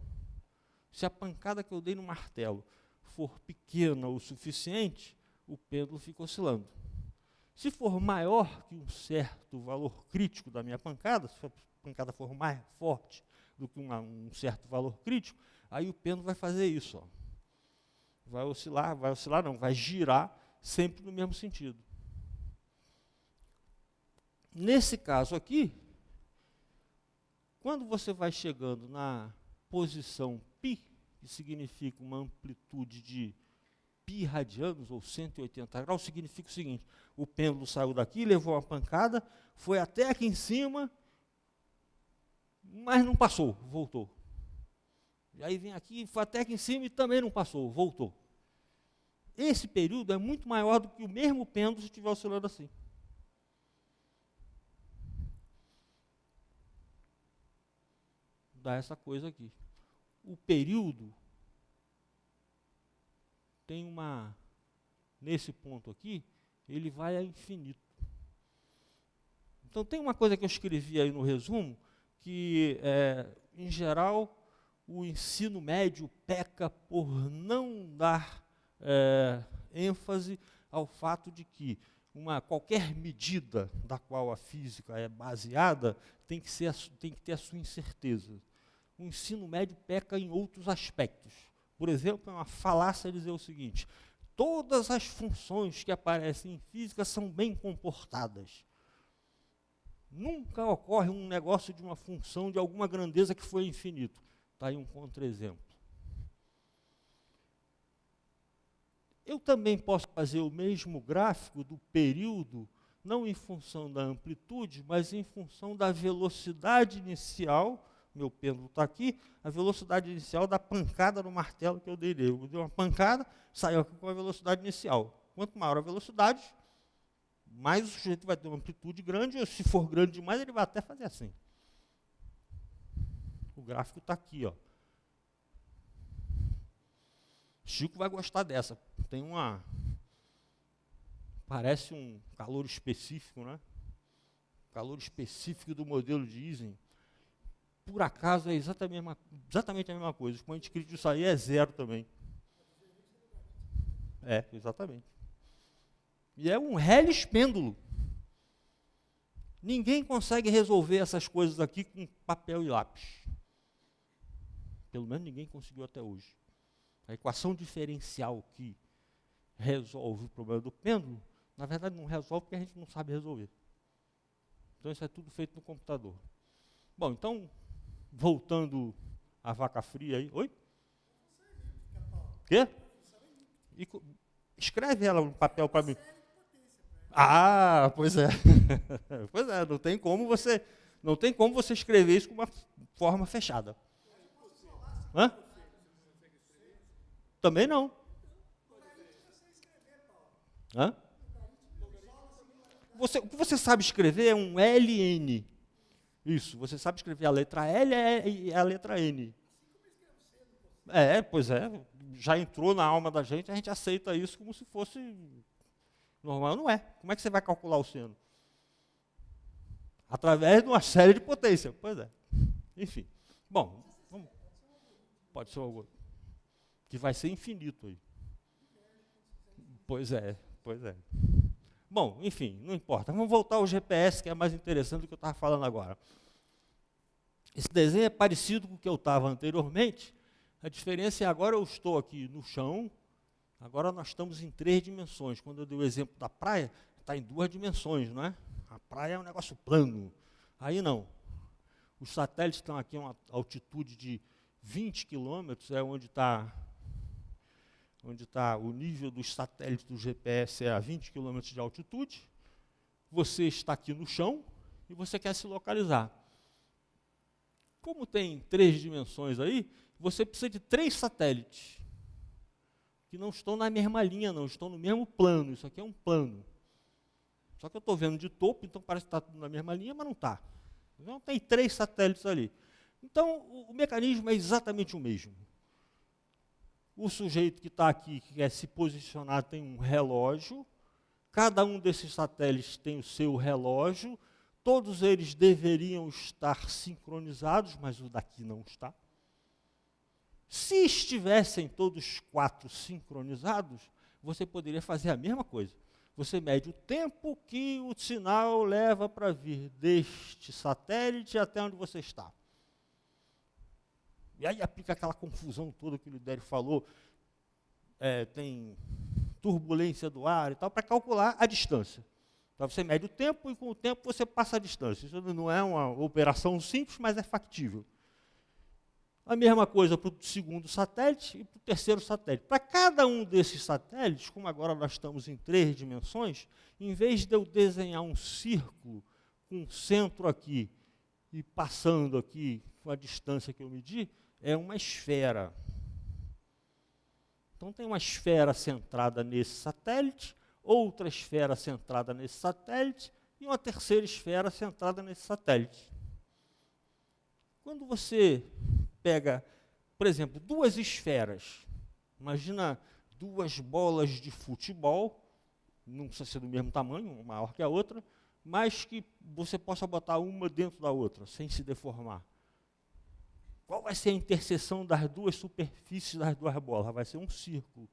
Se a pancada que eu dei no martelo for pequena o suficiente, o pêndulo fica oscilando. Se for maior que um certo valor crítico da minha pancada, se a pancada for mais forte do que um certo valor crítico, aí o pêndulo vai fazer isso. Ó. Vai oscilar não, vai girar sempre no mesmo sentido. Nesse caso aqui, quando você vai chegando na posição π, que significa uma amplitude de pi radianos, ou 180 graus, significa o seguinte, o pêndulo saiu daqui, levou uma pancada, foi até aqui em cima, mas não passou, voltou. E aí vem aqui, foi até aqui em cima e também não passou, voltou. Esse período é muito maior do que o mesmo pêndulo se estiver oscilando assim. Dá essa coisa aqui. O período tem uma, nesse ponto aqui, ele vai a infinito. Então tem uma coisa que eu escrevi aí no resumo, que em geral o ensino médio peca por não dar ênfase ao fato de que qualquer medida da qual a física é baseada tem que ter a sua incerteza. O ensino médio peca em outros aspectos. Por exemplo, é uma falácia dizer o seguinte, todas as funções que aparecem em física são bem comportadas. Nunca ocorre um negócio de uma função de alguma grandeza que foi infinito. Está aí um contra-exemplo. Eu também posso fazer o mesmo gráfico do período, não em função da amplitude, mas em função da velocidade inicial. Meu pêndulo está aqui, a velocidade inicial da pancada no martelo que eu dei nele. Eu dei uma pancada, saiu aqui com a velocidade inicial. Quanto maior a velocidade, mais o sujeito vai ter uma amplitude grande, ou se for grande demais, ele vai até fazer assim. O gráfico está aqui, ó. Chico vai gostar dessa. Tem parece um calor específico, né? Calor específico do modelo de Ising. Por acaso é exatamente a mesma coisa. O expoente crítico disso aí é zero também. Exatamente. E é um reles pêndulo. Ninguém consegue resolver essas coisas aqui com papel e lápis. Pelo menos ninguém conseguiu até hoje. A equação diferencial que resolve o problema do pêndulo, na verdade não resolve porque a gente não sabe resolver. Então isso é tudo feito no computador. Bom, então, voltando à vaca fria aí. Oi? Quê? Escreve ela no papel para mim. Ah, pois é. Pois é, não tem como você escrever isso com uma forma fechada. Hã? Também não. Hã? O que você sabe escrever é um LN. Isso, você sabe escrever a letra L e a letra N. Pois é, já entrou na alma da gente, a gente aceita isso como se fosse normal. Não é. Como é que você vai calcular o seno? Através de uma série de potência. Pois é. Enfim. Bom, pode ser algo que vai ser infinito aí. Pois é. Bom, enfim, não importa. Vamos voltar ao GPS, que é mais interessante do que eu estava falando agora. Esse desenho é parecido com o que eu estava anteriormente. A diferença é agora eu estou aqui no chão, agora nós estamos em 3 dimensões. Quando eu dei o exemplo da praia, está em 2 dimensões, não é? A praia é um negócio plano. Aí não. Os satélites estão aqui a uma altitude de 20 quilômetros, é onde está o nível dos satélites do GPS, é a 20 quilômetros de altitude. Você está aqui no chão e você quer se localizar. Como tem 3 dimensões aí, você precisa de 3 satélites, que não estão na mesma linha, não, estão no mesmo plano. Isso aqui é um plano. Só que eu estou vendo de topo, então parece que está tudo na mesma linha, mas não está. Então tem 3 satélites ali. Então o mecanismo é exatamente o mesmo. O sujeito que está aqui, que quer se posicionar, tem um relógio. Cada um desses satélites tem o seu relógio. Todos eles deveriam estar sincronizados, mas o daqui não está. Se estivessem todos 4 sincronizados, você poderia fazer a mesma coisa. Você mede o tempo que o sinal leva para vir deste satélite até onde você está. E aí aplica aquela confusão toda que o Lidério falou, tem turbulência do ar e tal, para calcular a distância. Então você mede o tempo e com o tempo você passa a distância. Isso não é uma operação simples, mas é factível. A mesma coisa para o segundo satélite e para o terceiro satélite. Para cada um desses satélites, como agora nós estamos em 3 dimensões, em vez de eu desenhar um círculo com um centro aqui e passando aqui com a distância que eu medi, é uma esfera. Então tem uma esfera centrada nesse satélite, outra esfera centrada nesse satélite e uma terceira esfera centrada nesse satélite. Quando você pega, por exemplo, 2 esferas, imagina 2 bolas de futebol, não precisa ser do mesmo tamanho, uma maior que a outra, mas que você possa botar uma dentro da outra, sem se deformar. Qual vai ser a interseção das 2 superfícies das 2 bolas? Vai ser um círculo.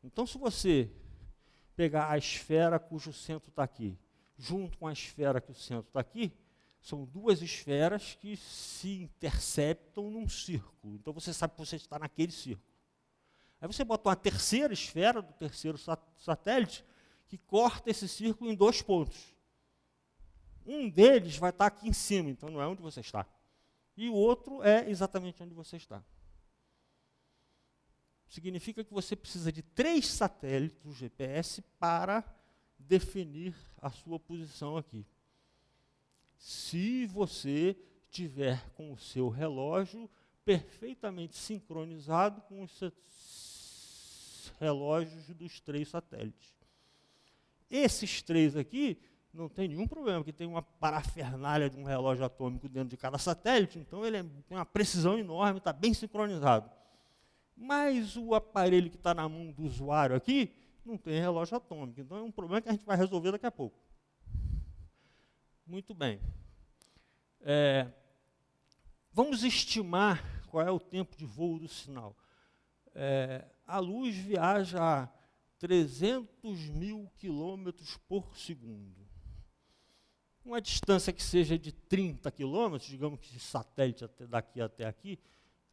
Então, se você pegar a esfera cujo centro está aqui, junto com a esfera que o centro está aqui, são 2 esferas que se interceptam num círculo. Então, você sabe que você está naquele círculo. Aí você bota uma terceira esfera do terceiro satélite que corta esse círculo em 2 pontos. Um deles vai estar aqui em cima, então não é onde você está. E o outro é exatamente onde você está. Significa que você precisa de 3 satélites do GPS para definir a sua posição aqui. Se você tiver com o seu relógio perfeitamente sincronizado com os relógios dos 3 satélites. Esses 3 aqui não tem nenhum problema, porque tem uma parafernália de um relógio atômico dentro de cada satélite, então ele tem uma precisão enorme, está bem sincronizado. Mas o aparelho que está na mão do usuário aqui não tem relógio atômico, então é um problema que a gente vai resolver daqui a pouco. Muito bem. Vamos estimar qual é o tempo de voo do sinal. A luz viaja a 300.000 quilômetros por segundo. Uma distância que seja de 30 quilômetros, digamos que esse satélite daqui até aqui,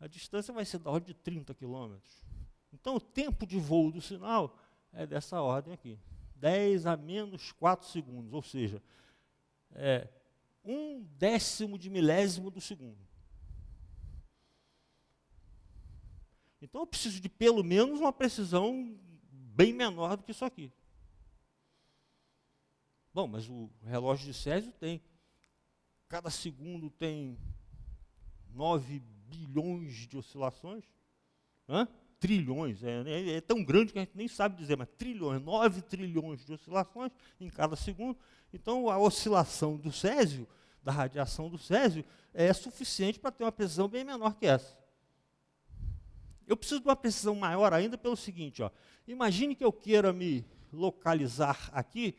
a distância vai ser da ordem de 30 quilômetros. Então, o tempo de voo do sinal é dessa ordem aqui, 10 a menos 4 segundos, ou seja, 1/10 de milésimo do segundo. Então, eu preciso de pelo menos uma precisão bem menor do que isso aqui. Bom, mas o relógio de Césio tem, cada segundo tem 9 bilhões de oscilações. Trilhões, é tão grande que a gente nem sabe dizer, mas trilhões, 9 trilhões de oscilações em cada segundo. Então, a oscilação do césio, da radiação do césio, é suficiente para ter uma precisão bem menor que essa. Eu preciso de uma precisão maior ainda pelo seguinte, imagine que eu queira me localizar aqui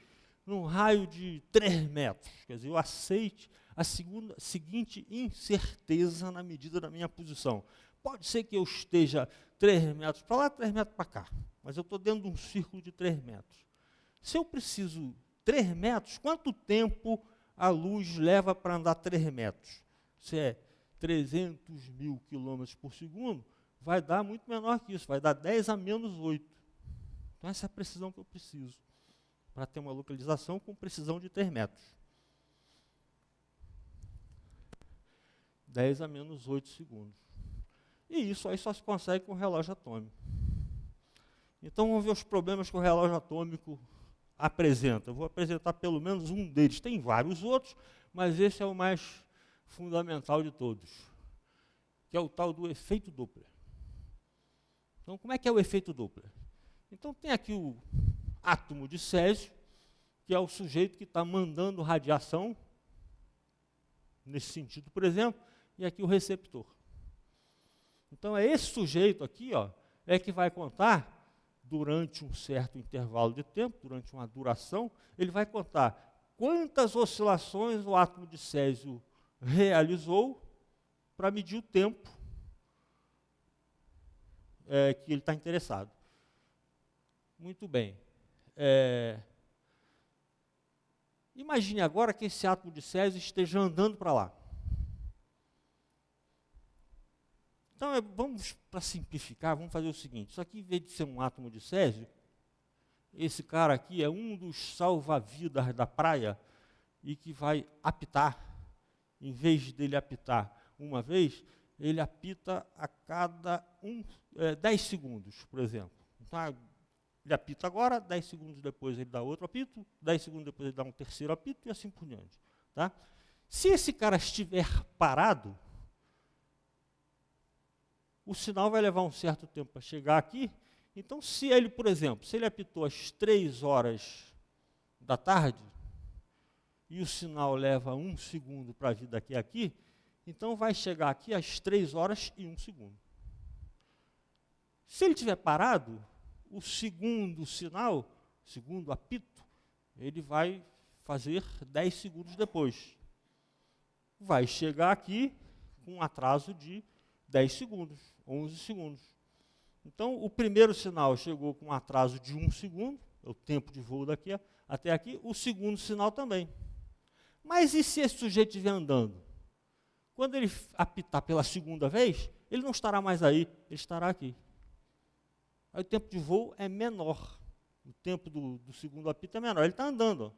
num raio de 3 metros, quer dizer, eu aceite a seguinte incerteza na medida da minha posição. Pode ser que eu esteja 3 metros para lá, 3 metros para cá, mas eu estou dentro de um círculo de 3 metros. Se eu preciso 3 metros, quanto tempo a luz leva para andar 3 metros? Se é 300 mil quilômetros por segundo, vai dar muito menor que isso, vai dar 10 a menos 8. Então, essa é a precisão que eu preciso para ter uma localização com precisão de 3 metros. 10 a menos 8 segundos. E isso aí só se consegue com o relógio atômico. Então, vamos ver os problemas que o relógio atômico apresenta. Eu vou apresentar pelo menos um deles. Tem vários outros, mas esse é o mais fundamental de todos, que é o tal do efeito Doppler. Então, como é que é o efeito Doppler? Então, tem aqui o átomo de césio, que é o sujeito que está mandando radiação, nesse sentido, por exemplo, e aqui o receptor. Então, é esse sujeito aqui, é que vai contar, durante um certo intervalo de tempo, durante uma duração, ele vai contar quantas oscilações o átomo de césio realizou para medir o tempo que ele está interessado. Muito bem. Imagine agora que esse átomo de césio esteja andando para lá. Então, vamos, para simplificar, vamos fazer o seguinte. Isso aqui, em vez de ser um átomo de césio, esse cara aqui é um dos salva-vidas da praia e que vai apitar. Em vez dele apitar uma vez, ele apita a cada 10 segundos, por exemplo. Então, ele apita agora, 10 segundos depois ele dá outro apito, 10 segundos depois ele dá um terceiro apito e assim por diante. Tá? Se esse cara estiver parado, o sinal vai levar um certo tempo para chegar aqui. Então, se ele, por exemplo, se ele apitou às 3 horas da tarde, e o sinal leva 1 segundo para vir daqui a aqui, então vai chegar aqui às 3 horas e 1 segundo. Se ele estiver parado, o segundo sinal, segundo apito, ele vai fazer 10 segundos depois. Vai chegar aqui com um atraso de 10 segundos, 11 segundos. Então, o primeiro sinal chegou com um atraso de 1 segundo, é o tempo de voo daqui até aqui, o segundo sinal também. Mas e se esse sujeito estiver andando? Quando ele apitar pela segunda vez, ele não estará mais aí, ele estará aqui. Aí o tempo de voo é menor. O tempo do segundo apito é menor, ele está andando.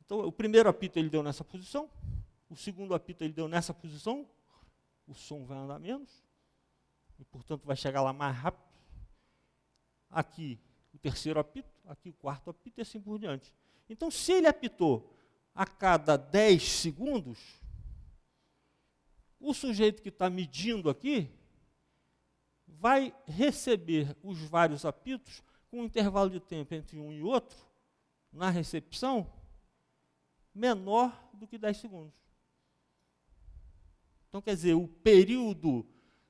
Então, o primeiro apito ele deu nessa posição, o segundo apito ele deu nessa posição, o som vai andar menos, e, portanto, vai chegar lá mais rápido. Aqui, o terceiro apito, aqui o quarto apito e assim por diante. Então, se ele apitou a cada 10 segundos, o sujeito que está medindo aqui vai receber os vários apitos com um intervalo de tempo entre um e outro, na recepção, menor do que 10 segundos. Então, quer dizer, o período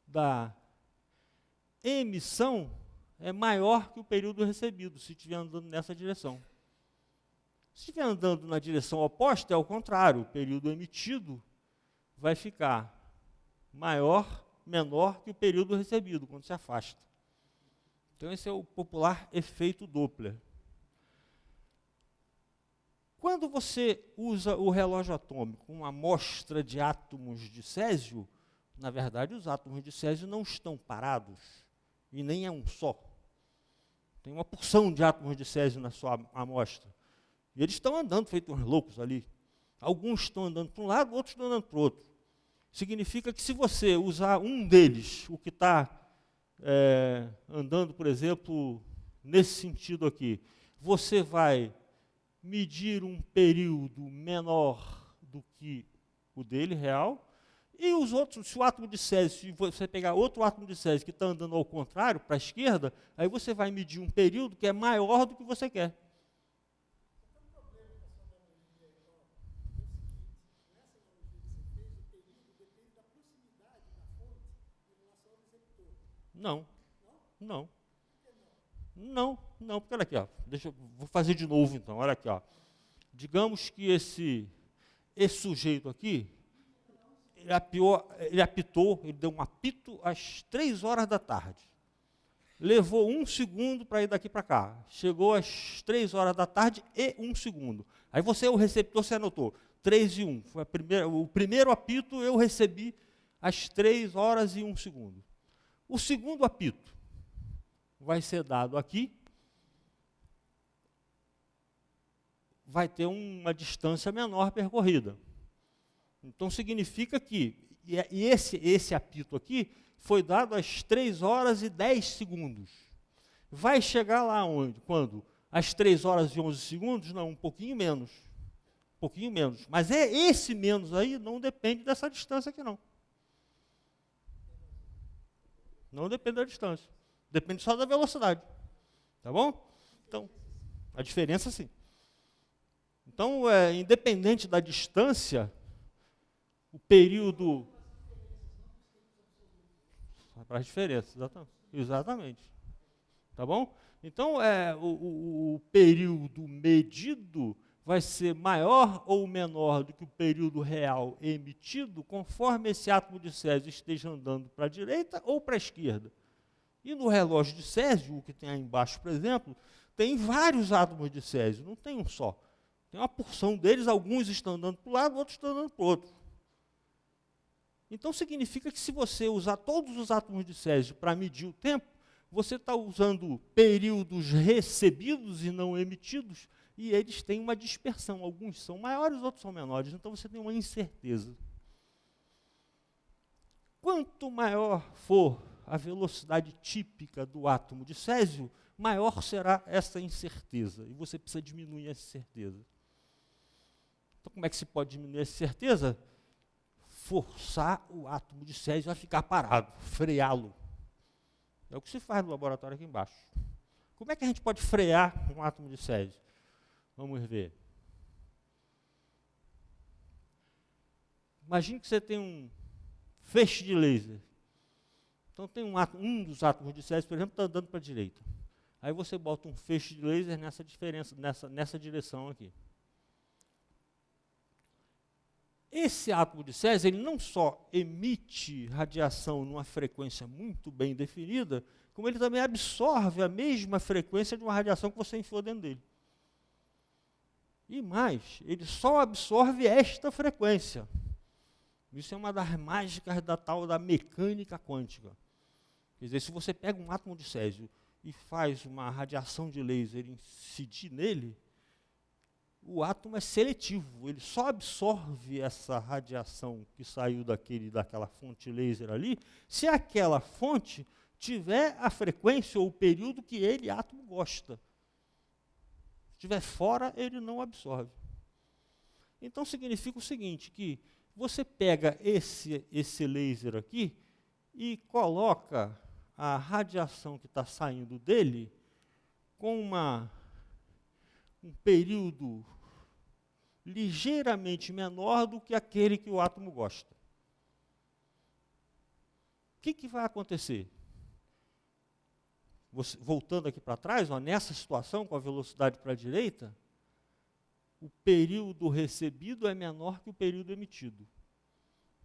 da emissão é maior que o período recebido, se estiver andando nessa direção. Se estiver andando na direção oposta, é o contrário, o período emitido vai ficar menor que o período recebido, quando se afasta. Então, esse é o popular efeito Doppler. Quando você usa o relógio atômico, uma amostra de átomos de césio, na verdade, os átomos de césio não estão parados, e nem é um só. Tem uma porção de átomos de césio na sua amostra. E eles estão andando, feitos uns loucos ali. Alguns estão andando para um lado, outros estão andando para o outro. Significa que se você usar um deles, o que está andando, por exemplo, nesse sentido aqui, você vai medir um período menor do que o dele, real, E os outros, se o átomo de césio, se você pegar outro átomo de césio que está andando ao contrário, para a esquerda, aí você vai medir um período que é maior do que você quer. Não, não, não, porque olha aqui, ó, vou fazer de novo então, olha aqui, ó. Digamos que esse sujeito aqui, ele apitou, ele deu um apito às 3 horas da tarde. Levou 1 segundo para ir daqui para cá. Chegou às 3 horas da tarde e 1 segundo. Aí você, o receptor, você anotou, 3 e 1. Foi o primeiro apito eu recebi às 3 horas e 1 segundo. O segundo apito vai ser dado aqui, vai ter uma distância menor percorrida. Então, significa que esse apito aqui foi dado às 3 horas e 10 segundos. Vai chegar lá onde? Quando? Às 3 horas e 11 segundos? Não, um pouquinho menos. Um pouquinho menos. Mas esse menos aí não depende dessa distância aqui, não. Não depende da distância. Depende só da velocidade. Tá bom? Então, a diferença sim. Então, independente da distância, o período... Faz diferença, exatamente. Tá bom? Então, o período medido vai ser maior ou menor do que o período real emitido, conforme esse átomo de césio esteja andando para a direita ou para a esquerda. E no relógio de césio, o que tem aí embaixo, por exemplo, tem vários átomos de césio, não tem um só. Tem uma porção deles, alguns estão andando para um lado, outros estão andando para o outro. Então, significa que se você usar todos os átomos de césio para medir o tempo, você está usando períodos recebidos e não emitidos, e eles têm uma dispersão. Alguns são maiores, outros são menores. Então, você tem uma incerteza. Quanto maior for a velocidade típica do átomo de césio, maior será essa incerteza. E você precisa diminuir essa incerteza. Então, como é que se pode diminuir essa incerteza? Forçar o átomo de césio a ficar parado, freá-lo. É o que se faz no laboratório aqui embaixo. Como é que a gente pode frear um átomo de césio? Vamos ver. Imagine que você tem um feixe de laser. Então tem um dos átomos de césio, por exemplo, está andando para a direita. Aí você bota um feixe de laser nessa direção aqui. Esse átomo de césio, ele não só emite radiação numa frequência muito bem definida, como ele também absorve a mesma frequência de uma radiação que você enfiou dentro dele. E mais, ele só absorve esta frequência. Isso é uma das mágicas da tal da mecânica quântica. Quer dizer, se você pega um átomo de césio e faz uma radiação de laser incidir nele, o átomo é seletivo, ele só absorve essa radiação que saiu daquela fonte laser ali, se aquela fonte tiver a frequência ou o período que ele, átomo, gosta. Se estiver fora, ele não absorve. Então, significa o seguinte, que você pega esse laser aqui e coloca a radiação que está saindo dele com um período ligeiramente menor do que aquele que o átomo gosta. O que vai acontecer? Voltando aqui para trás, ó, nessa situação, com a velocidade para a direita, o período recebido é menor que o período emitido.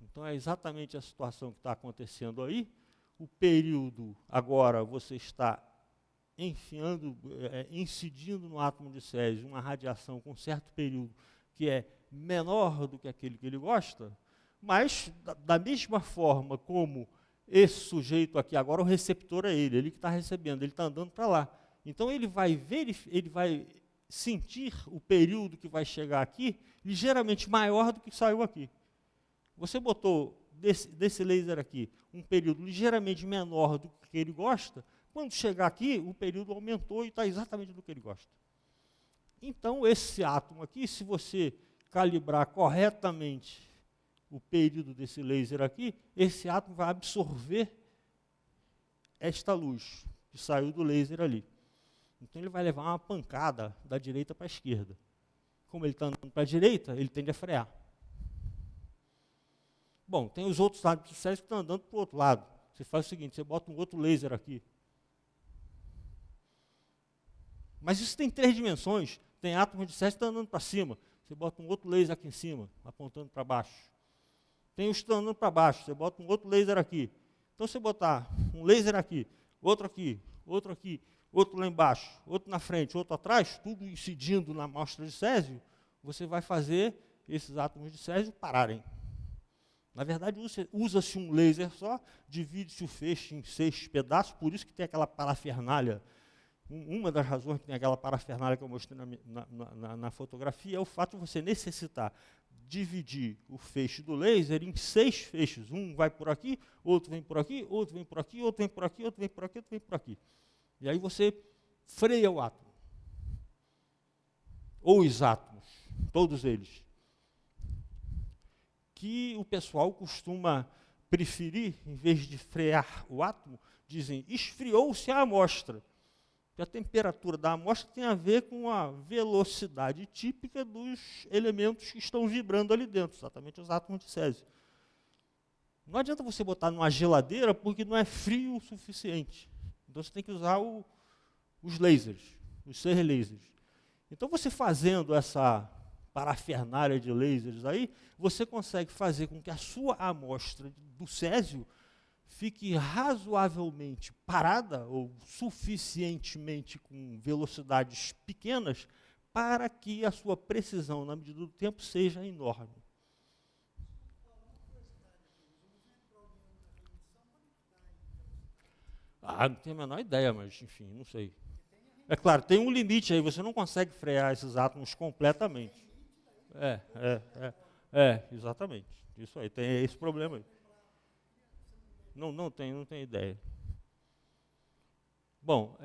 Então, é exatamente a situação que está acontecendo aí. O período, agora, você está incidindo no átomo de césio uma radiação com certo período que é menor do que aquele que ele gosta, mas, da mesma forma como esse sujeito aqui, agora o receptor é ele que está recebendo, ele está andando para lá. Então, ele vai sentir o período que vai chegar aqui ligeiramente maior do que saiu aqui. Você botou desse laser aqui um período ligeiramente menor do que ele gosta, quando chegar aqui, o período aumentou e está exatamente do que ele gosta. Então, esse átomo aqui, se você calibrar corretamente o período desse laser aqui, esse átomo vai absorver esta luz que saiu do laser ali. Então ele vai levar uma pancada da direita para a esquerda. Como ele está andando para a direita, ele tende a frear. Bom, tem os outros átomos de césio que estão andando para o outro lado. Você faz o seguinte, você bota um outro laser aqui. Mas isso tem 3 dimensões. Tem átomos de césio que estão andando para cima. Você bota um outro laser aqui em cima, apontando para baixo. Tem os que estão andando para baixo. Você bota um outro laser aqui. Então, se você botar um laser aqui, outro outro lá embaixo, outro na frente, outro atrás, tudo incidindo na amostra de césio, você vai fazer esses átomos de césio pararem. Na verdade, usa-se um laser só, divide-se o feixe em 6 pedaços, por isso que tem aquela parafernália. Uma das razões que tem aquela parafernália que eu mostrei na fotografia é o fato de você necessitar dividir o feixe do laser em 6 feixes. Um vai por aqui, outro vem por aqui, outro vem por aqui, outro vem por aqui, outro vem por aqui, outro vem por aqui. E aí você freia o átomo. Ou os átomos, todos eles. Que o pessoal costuma preferir, em vez de frear o átomo, dizem, esfriou-se a amostra. A temperatura da amostra tem a ver com a velocidade típica dos elementos que estão vibrando ali dentro, exatamente os átomos de césio. Não adianta você botar numa geladeira porque não é frio o suficiente. Então você tem que usar os lasers, os 6 lasers. Então você fazendo essa parafernália de lasers aí, você consegue fazer com que a sua amostra do césio fique razoavelmente parada ou suficientemente com velocidades pequenas para que a sua precisão na medida do tempo seja enorme. Não tenho a menor ideia, mas enfim, não sei. É claro, tem um limite aí, você não consegue frear esses átomos completamente. Exatamente. Isso aí, tem esse problema aí. Não tenho ideia. Bom,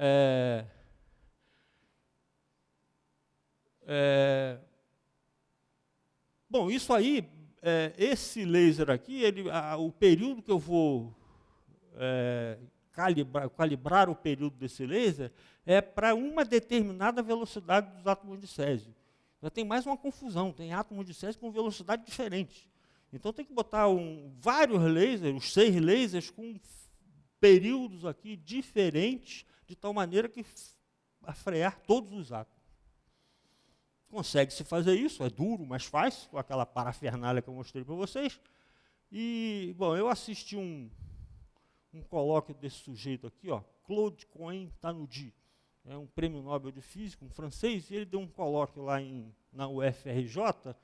bom, isso aí, esse laser aqui, o período que eu vou calibrar o período desse laser é para uma determinada velocidade dos átomos de césio. Já tem mais uma confusão, tem átomos de césio com velocidade diferente. Então tem que botar vários lasers, os 6 lasers, com períodos aqui diferentes, de tal maneira que a frear todos os átomos. Consegue-se fazer isso, é duro, mas faz, com aquela parafernália que eu mostrei para vocês. E, bom, eu assisti um colóquio desse sujeito aqui, ó, Claude Cohen-Tannoudi, é um prêmio Nobel de Física, um francês, e ele deu um colóquio lá na UFRJ,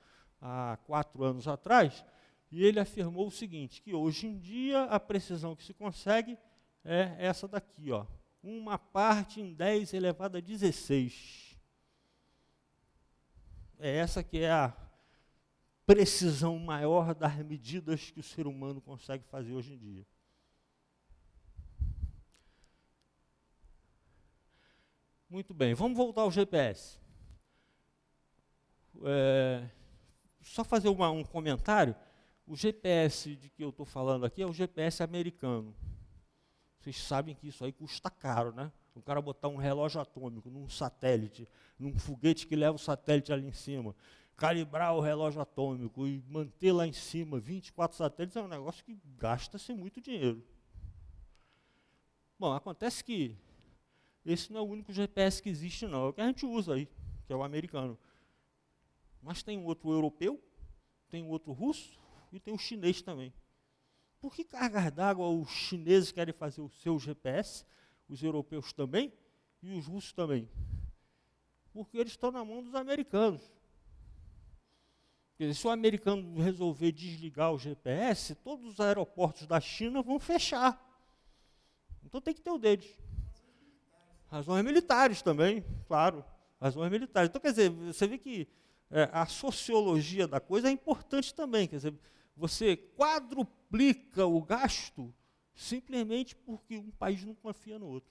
há 4 anos atrás, e ele afirmou o seguinte, que hoje em dia a precisão que se consegue é essa daqui, ó, 1 parte em 10 elevado a 16. É essa que é a precisão maior das medidas que o ser humano consegue fazer hoje em dia. Muito bem, vamos voltar ao GPS. Só fazer um comentário. O GPS de que eu estou falando aqui é o GPS americano. Vocês sabem que isso aí custa caro, né? O cara botar um relógio atômico num satélite, num foguete que leva o satélite ali em cima, calibrar o relógio atômico e manter lá em cima 24 satélites é um negócio que gasta-se muito dinheiro. Bom, acontece que esse não é o único GPS que existe, não. É o que a gente usa aí, que é o americano. Mas tem um outro europeu, tem um outro russo e tem um chinês também. Por que cargas d'água os chineses querem fazer o seu GPS, os europeus também e os russos também? Porque eles estão na mão dos americanos. Quer dizer, se o americano resolver desligar o GPS, todos os aeroportos da China vão fechar. Então tem que ter o deles. Razões militares também, claro. Razões militares. Então, quer dizer, você vê que a sociologia da coisa é importante também. Quer dizer, você quadruplica o gasto simplesmente porque um país não confia no outro.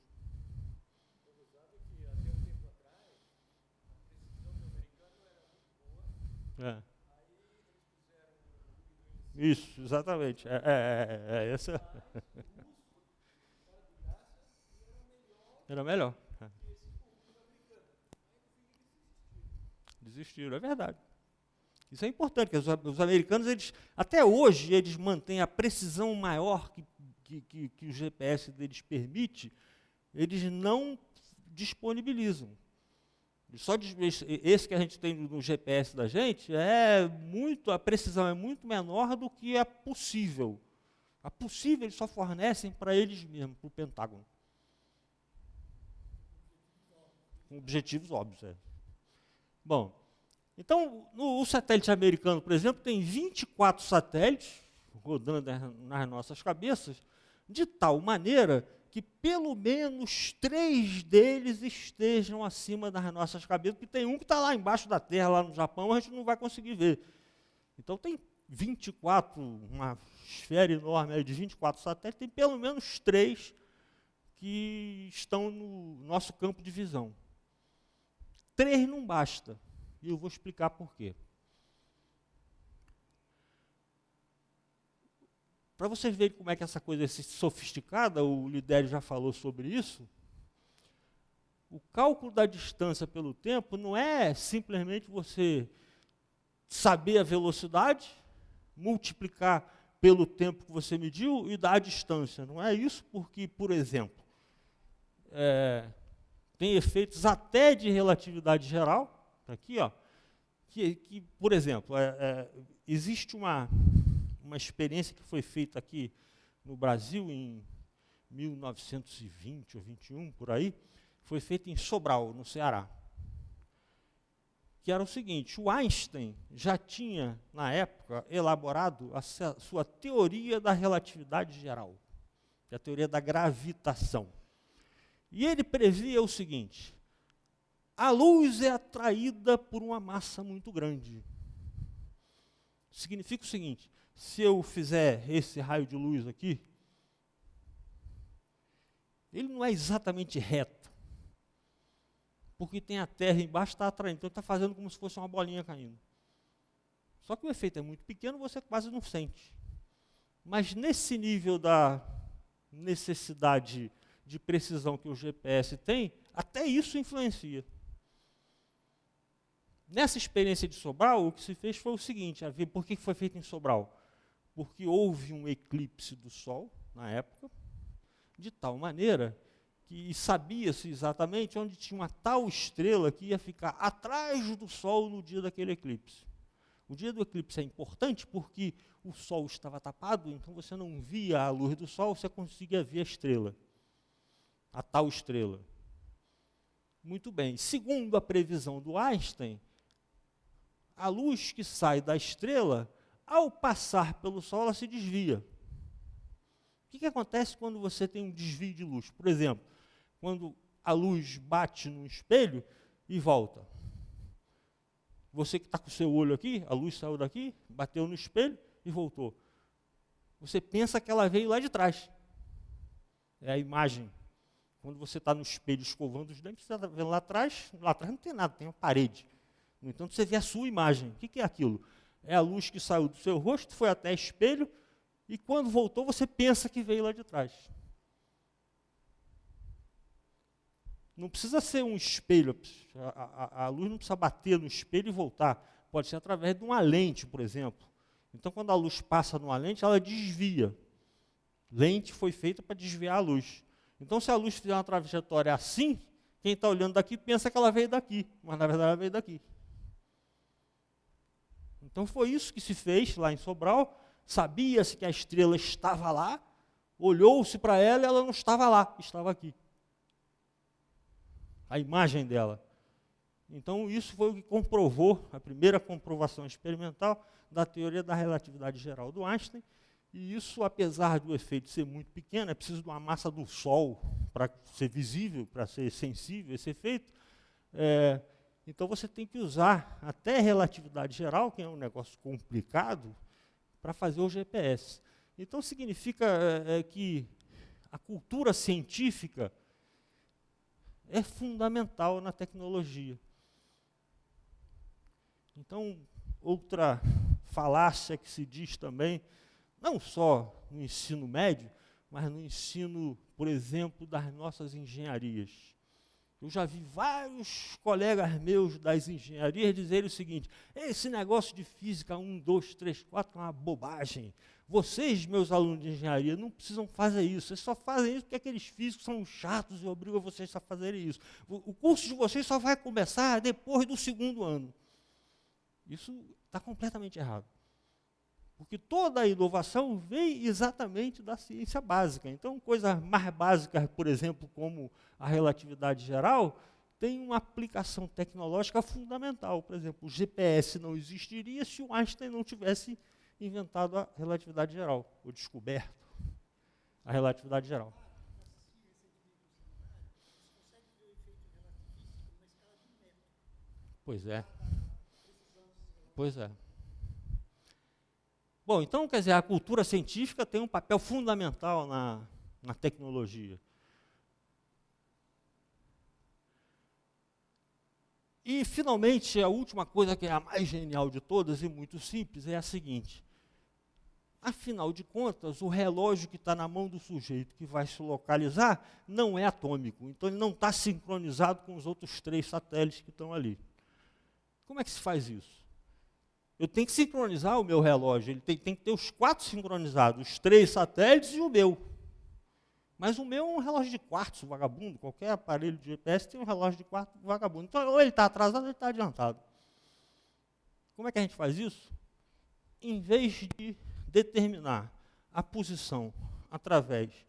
Você sabe que até um tempo atrás, a precisão do americano era muito boa. Aí eles fizeram Isso, exatamente. Essa. Era melhor. Desistiram, é verdade. Isso é importante, porque os americanos, eles, até hoje, eles mantêm a precisão maior que o GPS deles permite, eles não disponibilizam. Esse que a gente tem no GPS da gente, a precisão é muito menor do que a possível. A possível eles só fornecem para eles mesmos, para o Pentágono. Com objetivos óbvios. Bom, então, o satélite americano, por exemplo, tem 24 satélites rodando nas nossas cabeças, de tal maneira que pelo menos 3 deles estejam acima das nossas cabeças, porque tem um que está lá embaixo da Terra, lá no Japão, a gente não vai conseguir ver. Então tem 24, uma esfera enorme aí de 24 satélites, tem pelo menos 3 que estão no nosso campo de visão. 3 não basta. E eu vou explicar por quê. Para vocês verem como é que essa coisa é sofisticada, o Lidério já falou sobre isso, o cálculo da distância pelo tempo não é simplesmente você saber a velocidade, multiplicar pelo tempo que você mediu e dar a distância. Não é isso porque, por exemplo, tem efeitos até de relatividade geral, aqui, ó, que por exemplo, existe uma experiência que foi feita aqui no Brasil em 1920 ou 21, por aí, foi feita em Sobral, no Ceará. Que era o seguinte, o Einstein já tinha, na época, elaborado a sua teoria da relatividade geral, que é a teoria da gravitação. E ele previa o seguinte: a luz é atraída por uma massa muito grande. Significa o seguinte: se eu fizer esse raio de luz aqui, ele não é exatamente reto, porque tem a Terra embaixo, está atraindo, então está fazendo como se fosse uma bolinha caindo. Só que o efeito é muito pequeno, você quase não sente. Mas nesse nível da necessidade de precisão que o GPS tem, até isso influencia. Nessa experiência de Sobral, o que se fez foi o seguinte, por que foi feito em Sobral? Porque houve um eclipse do Sol, na época, de tal maneira que sabia-se exatamente onde tinha uma tal estrela que ia ficar atrás do Sol no dia daquele eclipse. O dia do eclipse é importante porque o Sol estava tapado, então você não via a luz do Sol, você conseguia ver a estrela, a tal estrela. Muito bem, segundo a previsão do Einstein, a luz que sai da estrela, ao passar pelo Sol, ela se desvia. O que acontece quando você tem um desvio de luz? Por exemplo, quando a luz bate no espelho e volta. Você que está com o seu olho aqui, a luz saiu daqui, bateu no espelho e voltou. Você pensa que ela veio lá de trás. É a imagem. Quando você está no espelho escovando os dentes, você está vendo lá atrás não tem nada, tem uma parede. No entanto, você vê a sua imagem. O que é aquilo? É a luz que saiu do seu rosto, foi até espelho, e quando voltou, você pensa que veio lá de trás. Não precisa ser um espelho, a luz não precisa bater no espelho e voltar. Pode ser através de uma lente, por exemplo. Então, quando a luz passa numa lente, ela desvia. Lente foi feita para desviar a luz. Então, se a luz fizer uma trajetória assim, quem está olhando daqui pensa que ela veio daqui, mas na verdade ela veio daqui. Então foi isso que se fez lá em Sobral, sabia-se que a estrela estava lá, olhou-se para ela e ela não estava lá, estava aqui. A imagem dela. Então isso foi o que comprovou, a primeira comprovação experimental da teoria da relatividade geral do Einstein, e isso, apesar do efeito ser muito pequeno, é preciso de uma massa do Sol para ser visível, para ser sensível esse efeito, então você tem que usar até relatividade geral, que é um negócio complicado, para fazer o GPS. Então significa que a cultura científica é fundamental na tecnologia. Então, outra falácia que se diz também, não só no ensino médio, mas no ensino, por exemplo, das nossas engenharias. Eu já vi vários colegas meus das engenharias dizerem o seguinte: esse negócio de física 1, 2, 3, 4 é uma bobagem. Vocês, meus alunos de engenharia, não precisam fazer isso. Vocês só fazem isso porque aqueles físicos são chatos e obrigam vocês a fazerem isso. O curso de vocês só vai começar depois do 2º ano. Isso está completamente errado. Porque toda a inovação vem exatamente da ciência básica. Então, coisas mais básicas, por exemplo, como a relatividade geral, tem uma aplicação tecnológica fundamental. Por exemplo, o GPS não existiria se o Einstein não tivesse inventado a relatividade geral, ou descoberto a relatividade geral. Pois é. Pois é. Bom, então, quer dizer, a cultura científica tem um papel fundamental na tecnologia. E, finalmente, a última coisa, que é a mais genial de todas e muito simples, é a seguinte: afinal de contas, o relógio que está na mão do sujeito que vai se localizar não é atômico, então ele não está sincronizado com os outros 3 satélites que estão ali. Como é que se faz isso? Eu tenho que sincronizar o meu relógio, ele tem que ter os 4 sincronizados, os 3 satélites e o meu. Mas o meu é um relógio de quartzo vagabundo, qualquer aparelho de GPS tem um relógio de quartzo vagabundo. Então, ou ele está atrasado ou ele está adiantado. Como é que a gente faz isso? Em vez de determinar a posição através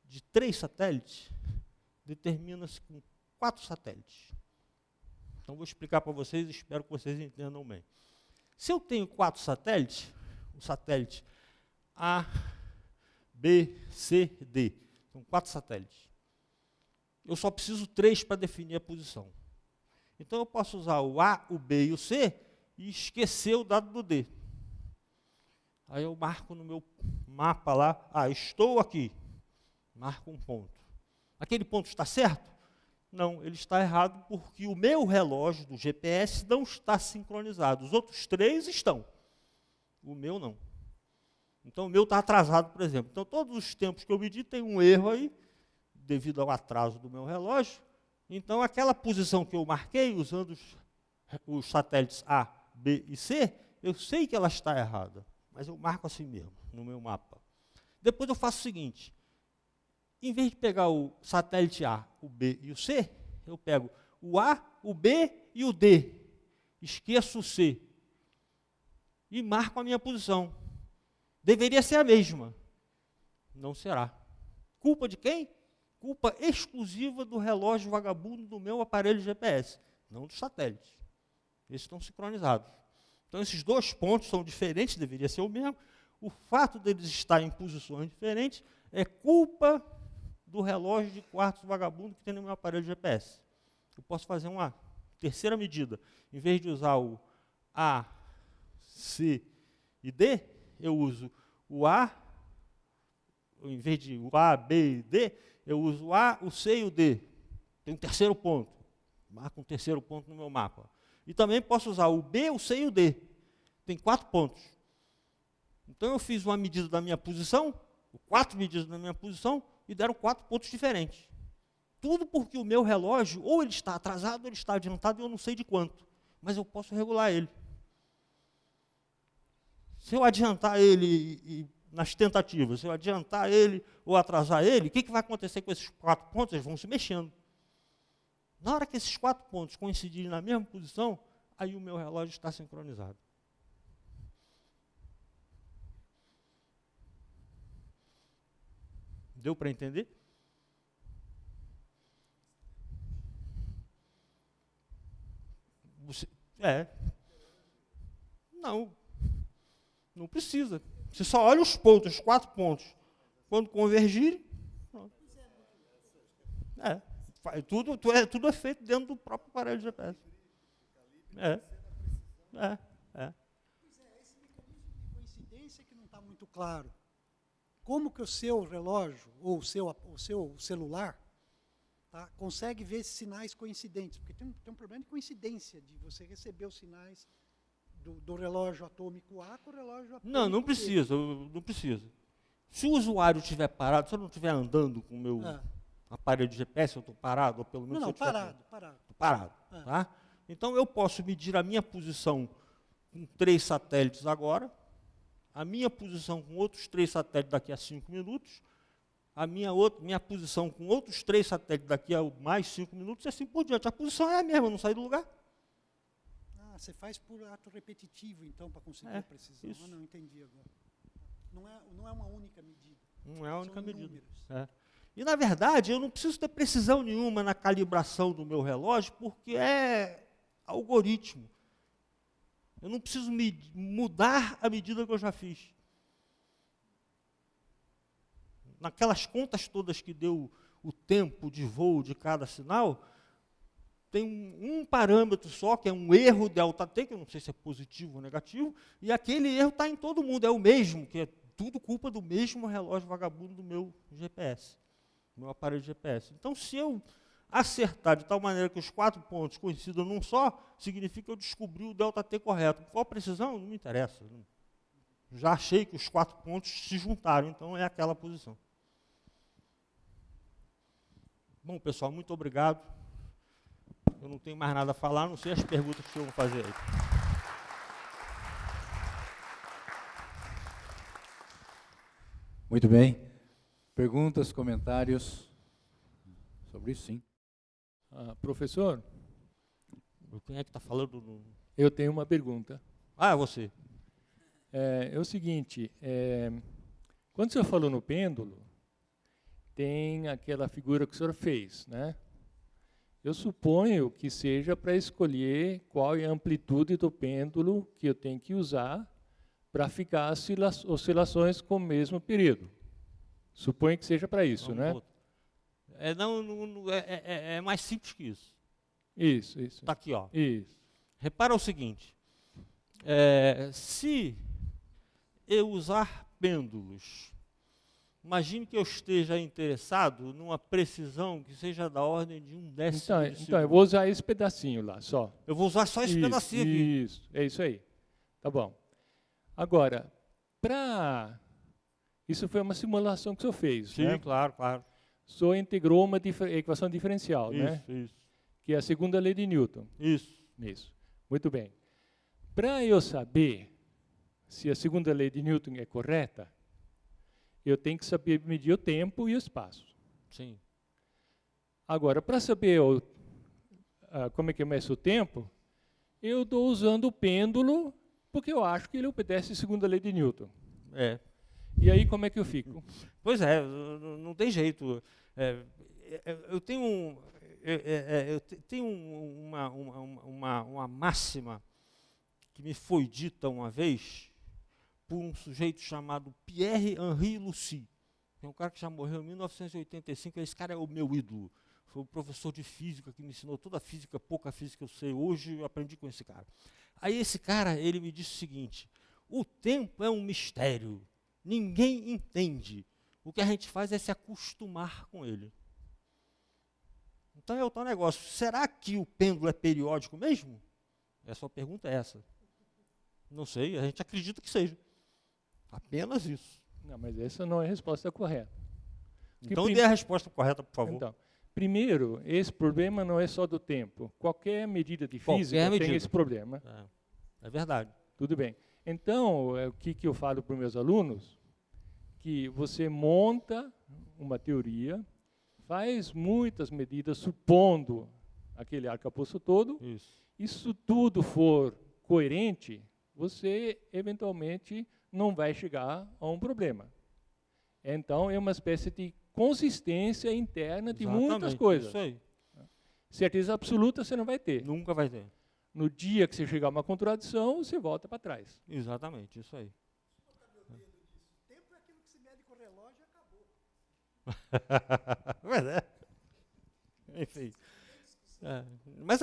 de 3 satélites, determina-se com 4 satélites. Então, vou explicar para vocês e espero que vocês entendam bem. Se eu tenho 4 satélites, o satélite A, B, C, D, são 4 satélites. Eu só preciso 3 para definir a posição. Então, eu posso usar o A, o B e o C e esquecer o dado do D. Aí eu marco no meu mapa lá, estou aqui, marco um ponto. Aquele ponto está certo? Não, ele está errado porque o meu relógio do GPS não está sincronizado. Os outros 3 estão, o meu não. Então, o meu está atrasado, por exemplo. Então, todos os tempos que eu medi tem um erro aí, devido ao atraso do meu relógio. Então, aquela posição que eu marquei, usando os satélites A, B e C, eu sei que ela está errada, mas eu marco assim mesmo, no meu mapa. Depois eu faço o seguinte: em vez de pegar o satélite A, o B e o C, eu pego o A, o B e o D. Esqueço o C. E marco a minha posição. Deveria ser a mesma. Não será. Culpa de quem? Culpa exclusiva do relógio vagabundo do meu aparelho GPS, não dos satélites. Esses estão sincronizados. Então, esses 2 pontos são diferentes, deveria ser o mesmo. O fato deles estarem em posições diferentes é culpa do relógio de quartzo vagabundo que tem no meu aparelho GPS. Eu posso fazer uma terceira medida. Em vez de usar o A, C e D, eu uso o A, em vez de o A, B e D, eu uso o A, o C e o D. Tem um terceiro ponto. Marco um terceiro ponto no meu mapa. E também posso usar o B, o C e o D. Tem 4 pontos. Então, eu fiz uma medida da minha posição, 4 medidas da minha posição, e deram 4 pontos diferentes. Tudo porque o meu relógio, ou ele está atrasado, ou ele está adiantado, e eu não sei de quanto. Mas eu posso regular ele. Se eu adiantar ele nas tentativas, se eu adiantar ele ou atrasar ele, o que vai acontecer com esses 4 pontos? Eles vão se mexendo. Na hora que esses 4 pontos coincidirem na mesma posição, aí o meu relógio está sincronizado. Deu para entender? Não precisa. Você só olha os pontos, os 4 pontos. Quando convergirem, tudo é feito dentro do próprio aparelho de GPS. Pois é, esse mecanismo de coincidência que não está muito claro. Como que o seu relógio ou o seu celular consegue ver sinais coincidentes? Porque tem um problema de coincidência, de você receber os sinais do relógio atômico A com o relógio atômico Não B. precisa, não precisa. Se o usuário estiver parado, se eu não estiver andando com o meu aparelho de GPS, eu estou parado, ou pelo menos Não, se eu estiver parado. Estou parado, tá? Então eu posso medir a minha posição com 3 satélites agora, a minha posição com outros 3 satélites daqui a 5 minutos, a minha posição com outros 3 satélites daqui a mais 5 minutos e assim por diante. A posição é a mesma, eu não saí do lugar. Ah, você faz por ato repetitivo, então, para conseguir a precisão. isso. Ah, não, entendi agora. Não é uma única medida. Não é a única São medida. inúmeros. É. E, na verdade, eu não preciso ter precisão nenhuma na calibração do meu relógio, porque é algoritmo. Eu não preciso mudar a medida que eu já fiz. Naquelas contas todas que deu o tempo de voo de cada sinal, tem um parâmetro só, que é um erro ΔT, que eu não sei se é positivo ou negativo, e aquele erro está em todo mundo, é o mesmo, que é tudo culpa do mesmo relógio vagabundo do meu GPS, do meu aparelho de GPS. Então, se eu acertar de tal maneira que os 4 pontos coincidam num só, significa que eu descobri o ΔT correto. Qual precisão? Não me interessa. Já achei que os 4 pontos se juntaram, então é aquela posição. Bom, pessoal, muito obrigado. Eu não tenho mais nada a falar, não sei as perguntas que eu vou fazer aí. Muito bem. Perguntas, comentários sobre isso, sim. Professor, Quem é que está falando? eu tenho uma pergunta. Ah, é você. É o seguinte, quando o senhor falou no pêndulo, tem aquela figura que o senhor fez, né? Eu suponho que seja para escolher qual é a amplitude do pêndulo que eu tenho que usar para ficar as oscilações com o mesmo período. Suponho que seja para isso, né? É mais simples que isso. Isso. Está aqui, ó. Isso. Repara o seguinte, se eu usar pêndulos, imagine que eu esteja interessado numa precisão que seja da ordem de 1/10 de segundo. Então, eu vou usar esse pedacinho lá, só. Eu vou usar só esse pedacinho aqui. Isso, é isso aí. Tá bom. Agora, isso foi uma simulação que o senhor fez, Sim, né? claro. O senhor integrou uma equação diferencial, né? Isso. Que é a segunda lei de Newton. Isso. Muito bem. Para eu saber se a segunda lei de Newton é correta, eu tenho que saber medir o tempo e o espaço. Sim. Agora, para saber como é que eu meço o tempo, eu estou usando o pêndulo, porque eu acho que ele obedece a segunda lei de Newton. E aí, como é que eu fico? Pois é, não tem jeito. Eu tenho uma máxima que me foi dita uma vez por um sujeito chamado Pierre-Henri Lucie. É um cara que já morreu em 1985, esse cara é o meu ídolo. Foi o professor de física que me ensinou toda a física, pouca física que eu sei hoje, eu aprendi com esse cara. Aí esse cara, ele me disse o seguinte: o tempo é um mistério, ninguém entende. O que a gente faz é se acostumar com ele. Então é o tal negócio, será que o pêndulo é periódico mesmo? A sua pergunta é essa. Não sei, a gente acredita que seja. Apenas isso. Não, mas essa não é a resposta correta. Então dê a resposta correta, por favor. Então, primeiro, esse problema não é só do tempo. Qualquer medida de física tem esse problema. É verdade. Tudo bem. Então, o que eu falo para os meus alunos? Que você monta uma teoria, faz muitas medidas, supondo aquele arcabouço todo. E se tudo for coerente, você, eventualmente, não vai chegar a um problema. Então, é uma espécie de consistência interna de muitas coisas. Isso aí. Certeza absoluta você não vai ter. Nunca vai ter. No dia que você chegar a uma contradição, você volta para trás. Exatamente, isso aí. O tempo é aquilo que se mede com o relógio e acabou. Mas enfim. Mas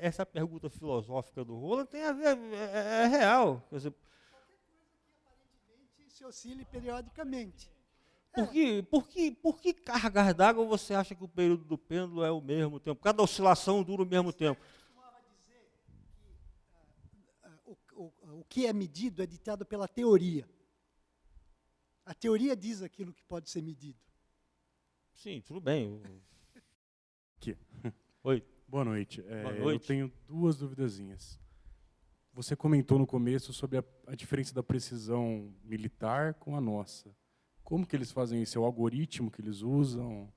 essa pergunta filosófica do Roland tem a ver, é real. Quer dizer, Qualquer coisa que aparentemente se oscile periodicamente. por que cargas d'água você acha que o período do pêndulo é o mesmo tempo? Cada oscilação dura o mesmo tempo. Eu costumava dizer que o que é medido é ditado pela teoria. A teoria diz aquilo que pode ser medido. Sim, tudo bem. Aqui. Oi. Boa noite. Boa Eu noite. tenho duas duvidazinhas. Você comentou no começo sobre a diferença da precisão militar com a nossa. Como que eles fazem isso? É o algoritmo que eles usam?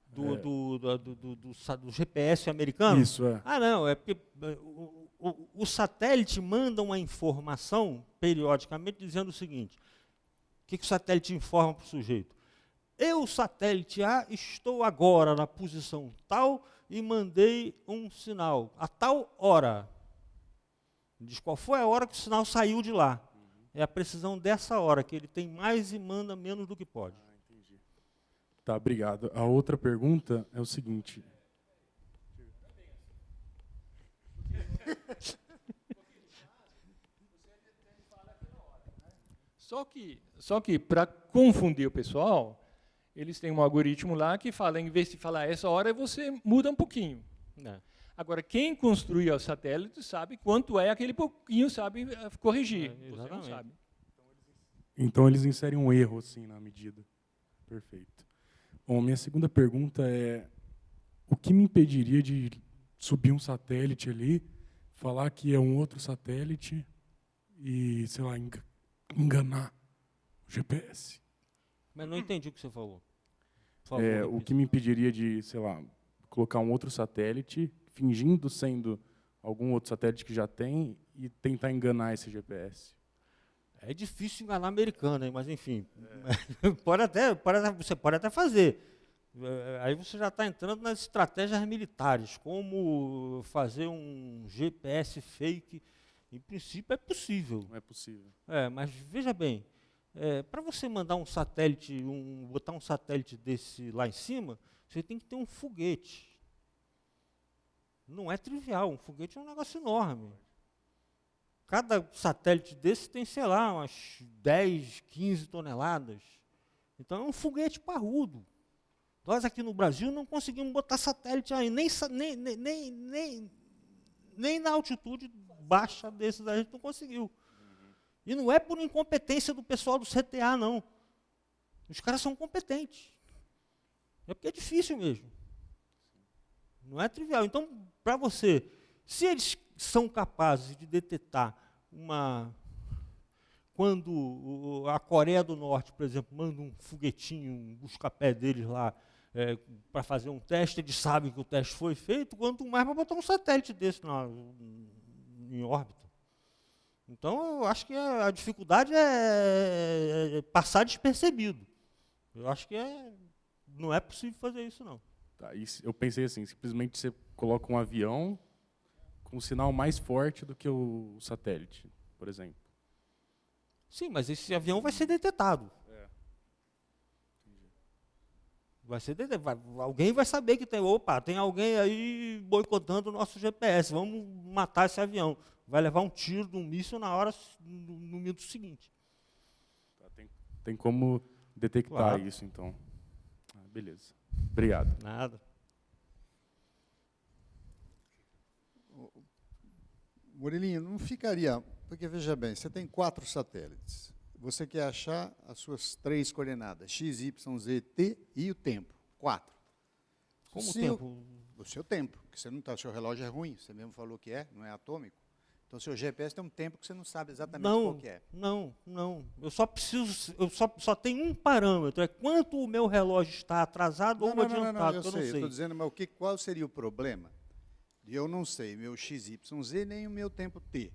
Do GPS americano? Isso, é. Ah, não, é porque o satélite manda uma informação periodicamente dizendo o seguinte: o que o satélite informa para o sujeito? Eu, satélite A, estou agora na posição tal e mandei um sinal a tal hora. Diz qual foi a hora que o sinal saiu de lá. É a precisão dessa hora, que ele tem mais e manda menos do que pode. Entendi. Tá, obrigado. A outra pergunta é o seguinte. Só que para confundir o pessoal, eles têm um algoritmo lá que fala, em vez de falar essa hora, você muda um pouquinho. É. Agora, quem construiu o satélite sabe quanto é aquele pouquinho, sabe corrigir. Você não exatamente. sabe. Então eles inserem um erro assim na medida. Perfeito. Bom, minha segunda pergunta é: o que me impediria de subir um satélite ali, falar que é um outro satélite e, sei lá, enganar o GPS? Mas não entendi o que você falou. Por favor, O repita. que me impediria de, sei lá, colocar um outro satélite, fingindo sendo algum outro satélite que já tem e tentar enganar esse GPS? É difícil enganar americano, hein? Mas enfim, você pode até fazer. Aí você já está entrando nas estratégias militares, como fazer um GPS fake. Em princípio é possível. Não é possível. Mas veja bem, para você mandar um satélite, botar um satélite desse lá em cima, você tem que ter um foguete. Não é trivial, um foguete é um negócio enorme. Cada satélite desse tem, sei lá, umas 10, 15 toneladas. Então é um foguete parrudo. Nós aqui no Brasil não conseguimos botar satélite aí, nem na altitude baixa desses a gente não conseguiu. E não é por incompetência do pessoal do CTA, não. Os caras são competentes. É porque é difícil mesmo. Não é trivial. Então, para você, se eles são capazes de detectar quando a Coreia do Norte, por exemplo, manda um foguetinho, um busca-pé deles lá, para fazer um teste, eles sabem que o teste foi feito, quanto mais para botar um satélite desse em órbita. Então, eu acho que a dificuldade é passar despercebido. Eu acho que não é possível fazer isso, não. Tá, eu pensei assim, simplesmente você coloca um avião com um sinal mais forte do que o satélite, por exemplo. Sim, mas esse avião vai ser detectado. Vai ser alguém vai saber que tem alguém aí boicotando o nosso GPS, vamos matar esse avião. Vai levar um tiro de um míssil no minuto seguinte. Tá, tem como detectar Claro. isso, então. Beleza. Obrigado. Nada. Murilinho, não ficaria... Porque, veja bem, você tem 4 satélites. Você quer achar as suas 3 coordenadas, x, y, z, t e o tempo. 4. Como o Se tempo? O seu tempo, porque você não tá, seu relógio é ruim, você mesmo falou que não é atômico. Então, seu GPS tem um tempo que você não sabe exatamente qual que é. Não. Eu só tenho um parâmetro, é quanto o meu relógio está atrasado ou adiantado, eu que eu sei. não Eu sei. estou dizendo, mas qual seria o problema? Eu não sei meu x, y, z, nem o meu tempo t.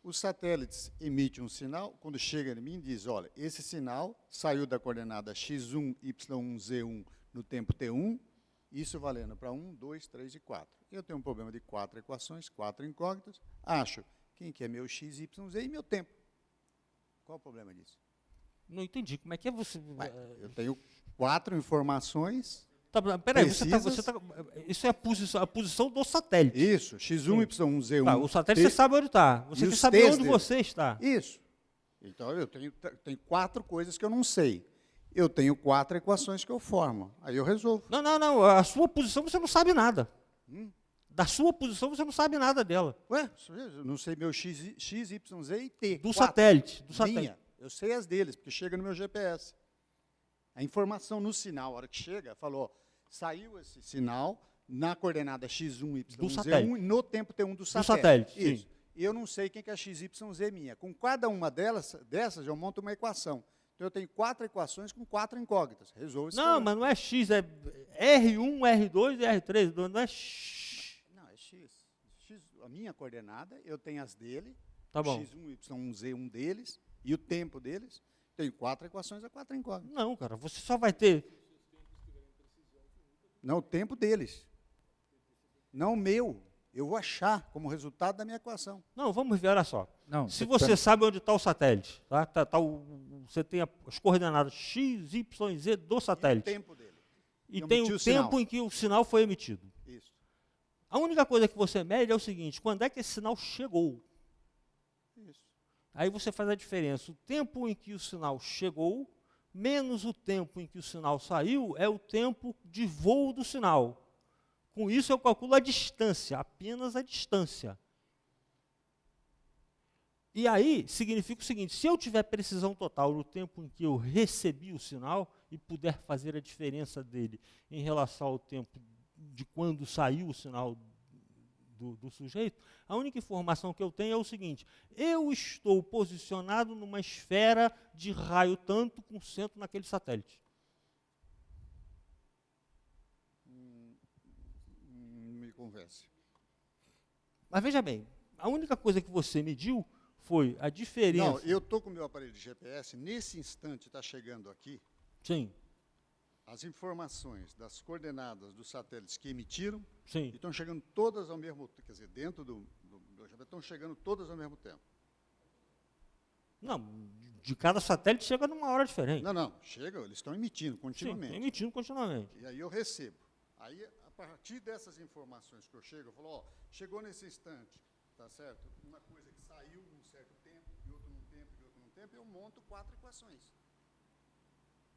Os satélites emitem um sinal, quando chega em mim, diz, olha, esse sinal saiu da coordenada x1, y1, z1 no tempo t1, isso valendo para 1, 2, 3 e 4. Eu tenho um problema de 4 equações, 4 incógnitas, acho quem que é meu x, y, z e meu tempo. Qual o problema disso? Não entendi, como é que é você... Eu tenho 4 informações... Peraí, precisas- isso é a posição do satélite. Isso, x1, y1, z1... O satélite você sabe onde está, você E tem que os saber T's onde dele? você está. Isso. Então, eu tenho 4 coisas que eu não sei. Eu tenho 4 equações que eu formo. Aí eu resolvo. Não, a sua posição você não sabe nada. Da sua posição, você não sabe nada dela. Ué, eu não sei meu X, Y, Z e T. Do 4. satélite. Do satélite. Minha. Eu sei as deles, porque chega no meu GPS. A informação no sinal, a hora que chega, falou, saiu esse sinal na coordenada X1, Y, Do Z1, satélite. no tempo T1 do satélite. satélite, sim. Isso. E eu não sei quem que é X, Y, Z minha. Com cada uma dessas, eu monto uma equação. Então, eu tenho 4 equações com 4 incógnitas. Resolvo esse Não, problema. mas não é X, é R1, R2 e R3. Não é X. Não, é X. A minha coordenada, eu tenho as dele, Tá bom. X1, Y, Z, um deles, e o tempo deles. Tenho 4 equações a 4 incógnitas. Não, cara, você só vai ter. Não, o tempo deles. Não o meu. Eu vou achar como resultado da minha equação. Não, vamos ver, olha só. Não, Se você sabe onde está o satélite, tá? Você tem as coordenadas X, Y e Z do E o satélite. tempo dele. E eu tem meti o o sinal. tempo em que o sinal foi emitido. Isso. A única coisa que você mede é o seguinte: quando é que esse sinal chegou? Isso. Aí você faz a diferença. O tempo em que o sinal chegou, menos o tempo em que o sinal saiu, é o tempo de voo do sinal. Com isso, eu calculo a distância, apenas a distância. E aí, significa o seguinte: se eu tiver precisão total no tempo em que eu recebi o sinal e puder fazer a diferença dele em relação ao tempo de quando saiu o sinal do sujeito, a única informação que eu tenho é o seguinte: eu estou posicionado numa esfera de raio tanto com centro naquele satélite. Me convence. Mas veja bem, a única coisa que você mediu foi a diferença. Não, eu estou com o meu aparelho de GPS, nesse instante está chegando aqui Sim, as informações das coordenadas dos satélites que emitiram e sim. estão chegando todas ao mesmo tempo. Quer dizer, dentro do meu GPS, estão chegando todas ao mesmo tempo. Não, de cada satélite chega numa hora diferente. Não, chegam, eles estão emitindo Sim, continuamente. emitindo continuamente. E aí eu recebo. Aí, a partir dessas informações que eu chego, eu falo, ó, chegou nesse instante, tá certo? Uma coisa que saiu num certo tempo, e outro num tempo, e outro num tempo, eu monto 4 equações.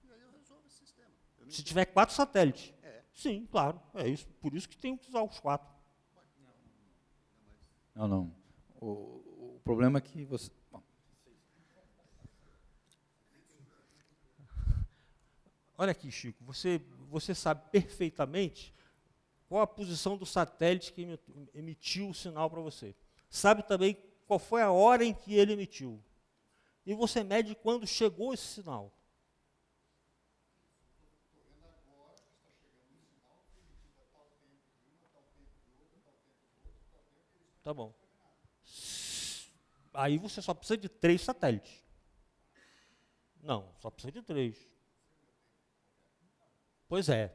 E aí eu resolvo esse sistema. Eu não Se entendo. tiver 4 satélites. É. Sim, claro. É isso. Por isso que tem que usar os 4. Não. O problema é que você... Bom, Olha aqui, Chico, você sabe perfeitamente qual a posição do satélite que emitiu o sinal para você. Sabe também qual foi a hora em que ele emitiu. E você mede quando chegou esse sinal. Tá bom. Aí você só precisa de 3 satélites. Não, só precisa de 3. Pois é.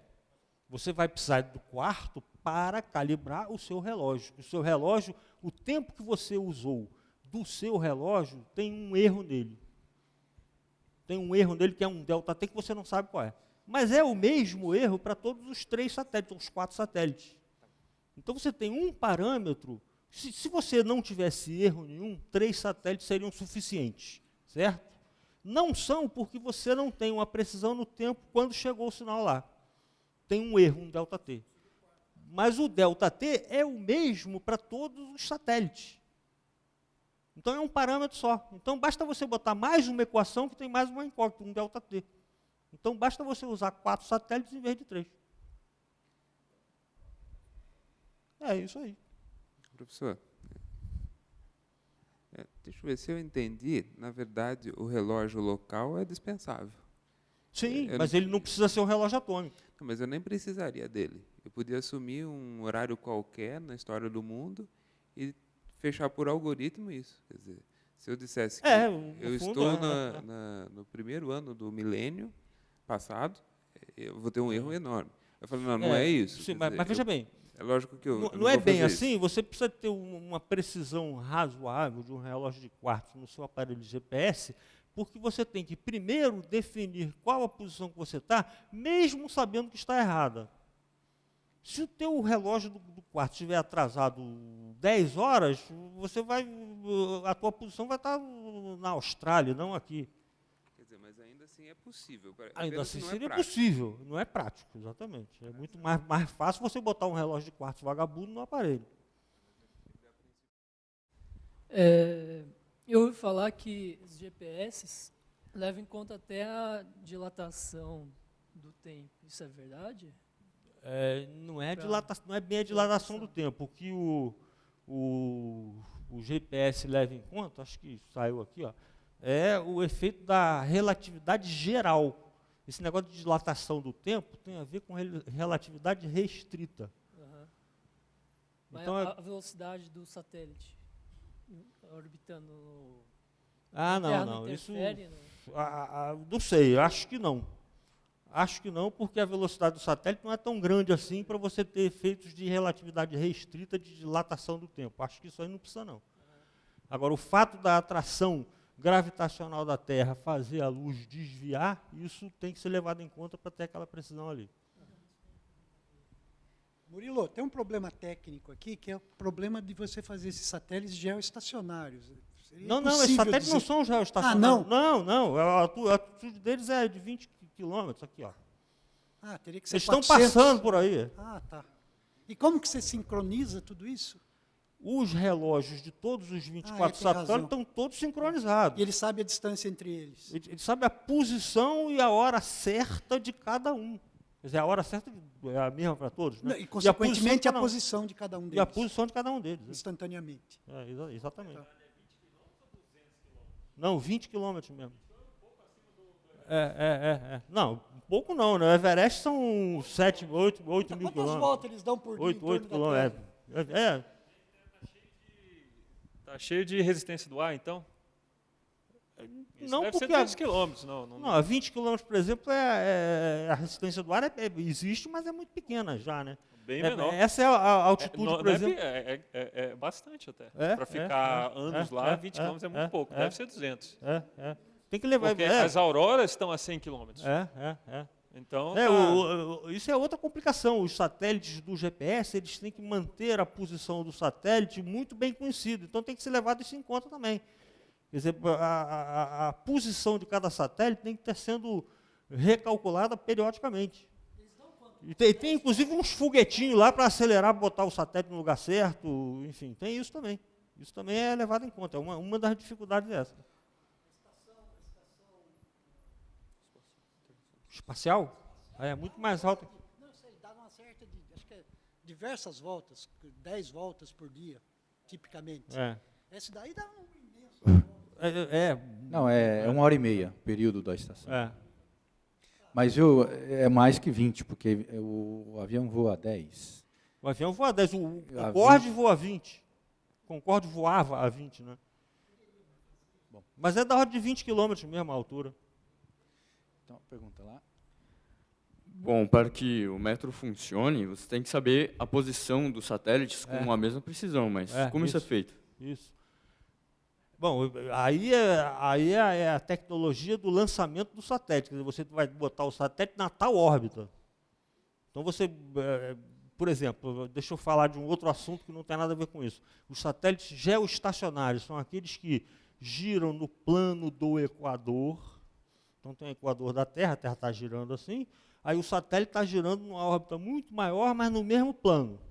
Você vai precisar do quarto para calibrar o seu relógio. O seu relógio, o tempo que você usou do seu relógio, tem um erro nele. Tem um erro nele que é um delta T que você não sabe qual é. Mas é o mesmo erro para todos os 3 satélites, os 4 satélites. Então você tem um parâmetro. Se você não tivesse erro nenhum, 3 satélites seriam suficientes, certo? Não são porque você não tem uma precisão no tempo quando chegou o sinal lá. Tem um erro, um delta T. Mas o delta T é o mesmo para todos os satélites. Então é um parâmetro só. Então basta você botar mais uma equação que tem mais uma incógnita, um delta T. Então basta você usar 4 satélites em vez de 3. É isso aí. Professor, deixa eu ver se eu entendi. Na verdade, o relógio local é dispensável. Sim, Eu mas ele não precisa ser um relógio atômico. Não, mas eu nem precisaria dele. Eu podia assumir um horário qualquer na história do mundo e fechar por algoritmo isso. Quer dizer, se eu dissesse que eu estou no primeiro ano do milênio passado, eu vou ter um erro enorme. Eu falei, não é isso. Sim, Quer dizer, mas veja bem, é lógico que eu não é vou bem fazer assim, isso. você precisa ter uma precisão razoável de um relógio de quartzo no seu aparelho de GPS, porque você tem que primeiro definir qual a posição que você está, mesmo sabendo que está errada. Se o teu relógio do quarto estiver atrasado 10 horas, a tua posição vai estar na Austrália, não aqui. Quer dizer, mas ainda ainda assim é possível. Ainda apenas assim não é seria prático. possível, não é prático, exatamente. É muito mais fácil você botar um relógio de quartzo vagabundo no aparelho. Eu ouvi falar que os GPS levam em conta até a dilatação do tempo. Isso é verdade? Não é bem a dilatação do tempo. O que o GPS leva em conta, acho que saiu aqui, ó, é o efeito da relatividade geral. Esse negócio de dilatação do tempo tem a ver com relatividade restrita. Uhum. Mas Então, a velocidade do satélite orbitando no... não. Isso, interfere, não sei, acho que não. Acho que não, porque a velocidade do satélite não é tão grande assim para você ter efeitos de relatividade restrita de dilatação do tempo. Acho que isso aí não precisa, não. Agora, o fato da atração gravitacional da Terra fazer a luz desviar, isso tem que ser levado em conta para ter aquela precisão ali. Murilo, tem um problema técnico aqui, que é o problema de você fazer esses satélites geoestacionários. Seria Não, esses impossível satélites não dizer- são geoestacionários. Ah, Não. A altitude deles é de 20 quilômetros aqui, ó. Ah, teria que ser Eles estão 400. passando por aí. Ah, tá. E como que você sincroniza tudo isso? Os relógios de todos os 24 tem razão. satélites estão todos sincronizados. E ele sabe a distância entre eles. Ele sabe a posição e a hora certa de cada um. Quer dizer, a hora certa é a mesma para todos, né? E, consequentemente, a cada um. posição de cada um deles. E a posição de cada um deles. Instantaneamente. Exatamente. Tá. Não, 20 quilômetros mesmo. Não, pouco não, né? O Everest são 8 mil Quantas quilômetros. voltas eles dão por dia em 8 torno da quilômetros. Terra? Tá cheio de resistência do ar, então? Isso Não, deve ser porque 200 quilômetros, não. Não, a 20 km, por exemplo, a resistência do ar existe, mas é muito pequena já, né? Bem menor. Essa é a altitude, por exemplo. É bastante até. É, Para ficar é, anos é, lá, é, 20 é, km é muito pouco. é. Deve ser 200. Tem que levar... Porque as auroras estão a 100 km. Então, isso é outra complicação. Os satélites do GPS, eles têm que manter a posição do satélite muito bem conhecida. Então, tem que ser levado isso em conta também. Quer dizer, a posição de cada satélite tem que estar sendo recalculada periodicamente. E tem, inclusive, uns foguetinhos lá para acelerar, botar o satélite no lugar certo. Enfim, tem isso também. Isso também é levado em conta. Uma das dificuldades é essa. Espacial? É muito mais alto. Não sei, dá uma certa de, acho que é diversas voltas, 10 voltas por dia, tipicamente. Esse daí dá um imenso. Não, é 1h30 o período da estação. É. Mas é mais que 20, porque o avião voa a 10. O avião voa a 10, o A Concorde voa a 20. O Concorde voava a 20, né? Bom. Mas é da ordem de 20 km mesmo a altura. Então, pergunta lá. Bom, para que o método funcione, você tem que saber a posição dos satélites com a mesma precisão, mas como isso é feito? Isso. Bom, aí é a tecnologia do lançamento do satélite. Quer dizer, você vai botar o satélite na tal órbita. Então você, por exemplo, deixa eu falar de um outro assunto que não tem nada a ver com isso. Os satélites geoestacionários são aqueles que giram no plano do Equador. Então tem o Equador da Terra, a Terra está girando assim. Aí o satélite está girando numa órbita muito maior, mas no mesmo plano.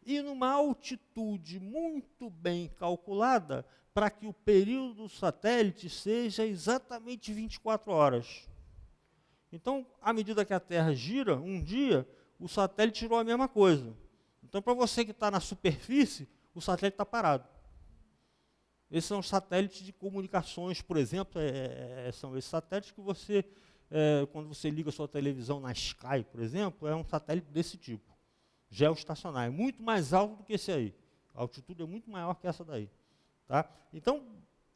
E numa altitude muito bem calculada, para que o período do satélite seja exatamente 24 horas. Então, à medida que a Terra gira, um dia, o satélite girou a mesma coisa. Então, para você que está na superfície, o satélite está parado. Esses são os satélites de comunicações, por exemplo, são esses satélites que você, quando você liga a sua televisão na Sky, por exemplo, é um satélite desse tipo, geoestacionário, muito mais alto do que esse aí. A altitude é muito maior que essa daí. Tá? Então,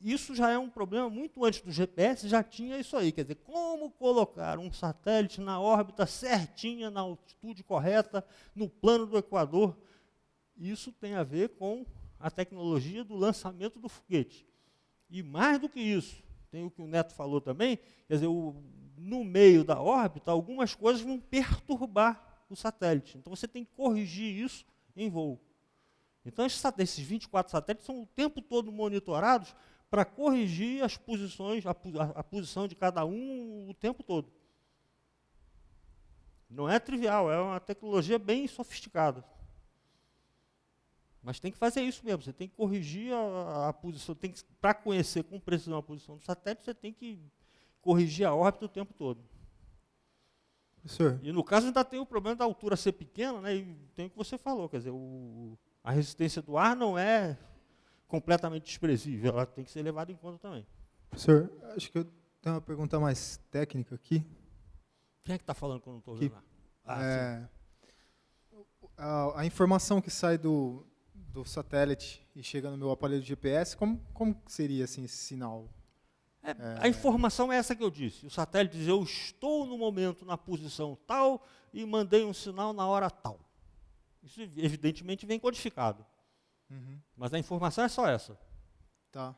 isso já é um problema muito antes do GPS, já tinha isso aí. Quer dizer, como colocar um satélite na órbita certinha, na altitude correta, no plano do Equador. Isso tem a ver com a tecnologia do lançamento do foguete. E mais do que isso, tem o que o Neto falou também, quer dizer, no meio da órbita, algumas coisas vão perturbar o satélite. Então, você tem que corrigir isso em voo. Então, esses 24 satélites são o tempo todo monitorados para corrigir as posições, a posição de cada um o tempo todo. Não é trivial, é uma tecnologia bem sofisticada. Mas tem que fazer isso mesmo, você tem que corrigir a posição, para conhecer com precisão a posição do satélite, você tem que corrigir a órbita o tempo todo. Professor. E no caso ainda tem o problema da altura ser pequena, né, e tem o que você falou, quer dizer, a resistência do ar não é completamente desprezível, ela tem que ser levada em conta também. Professor, acho que eu tenho uma pergunta mais técnica aqui. Quem é que está falando que eu não estou vendo lá? A informação que sai do satélite e chega no meu aparelho de GPS, como seria assim, esse sinal? A informação é essa que eu disse. O satélite diz, eu estou no momento na posição tal e mandei um sinal na hora tal. Isso evidentemente vem codificado. Uhum. Mas a informação é só essa. Tá.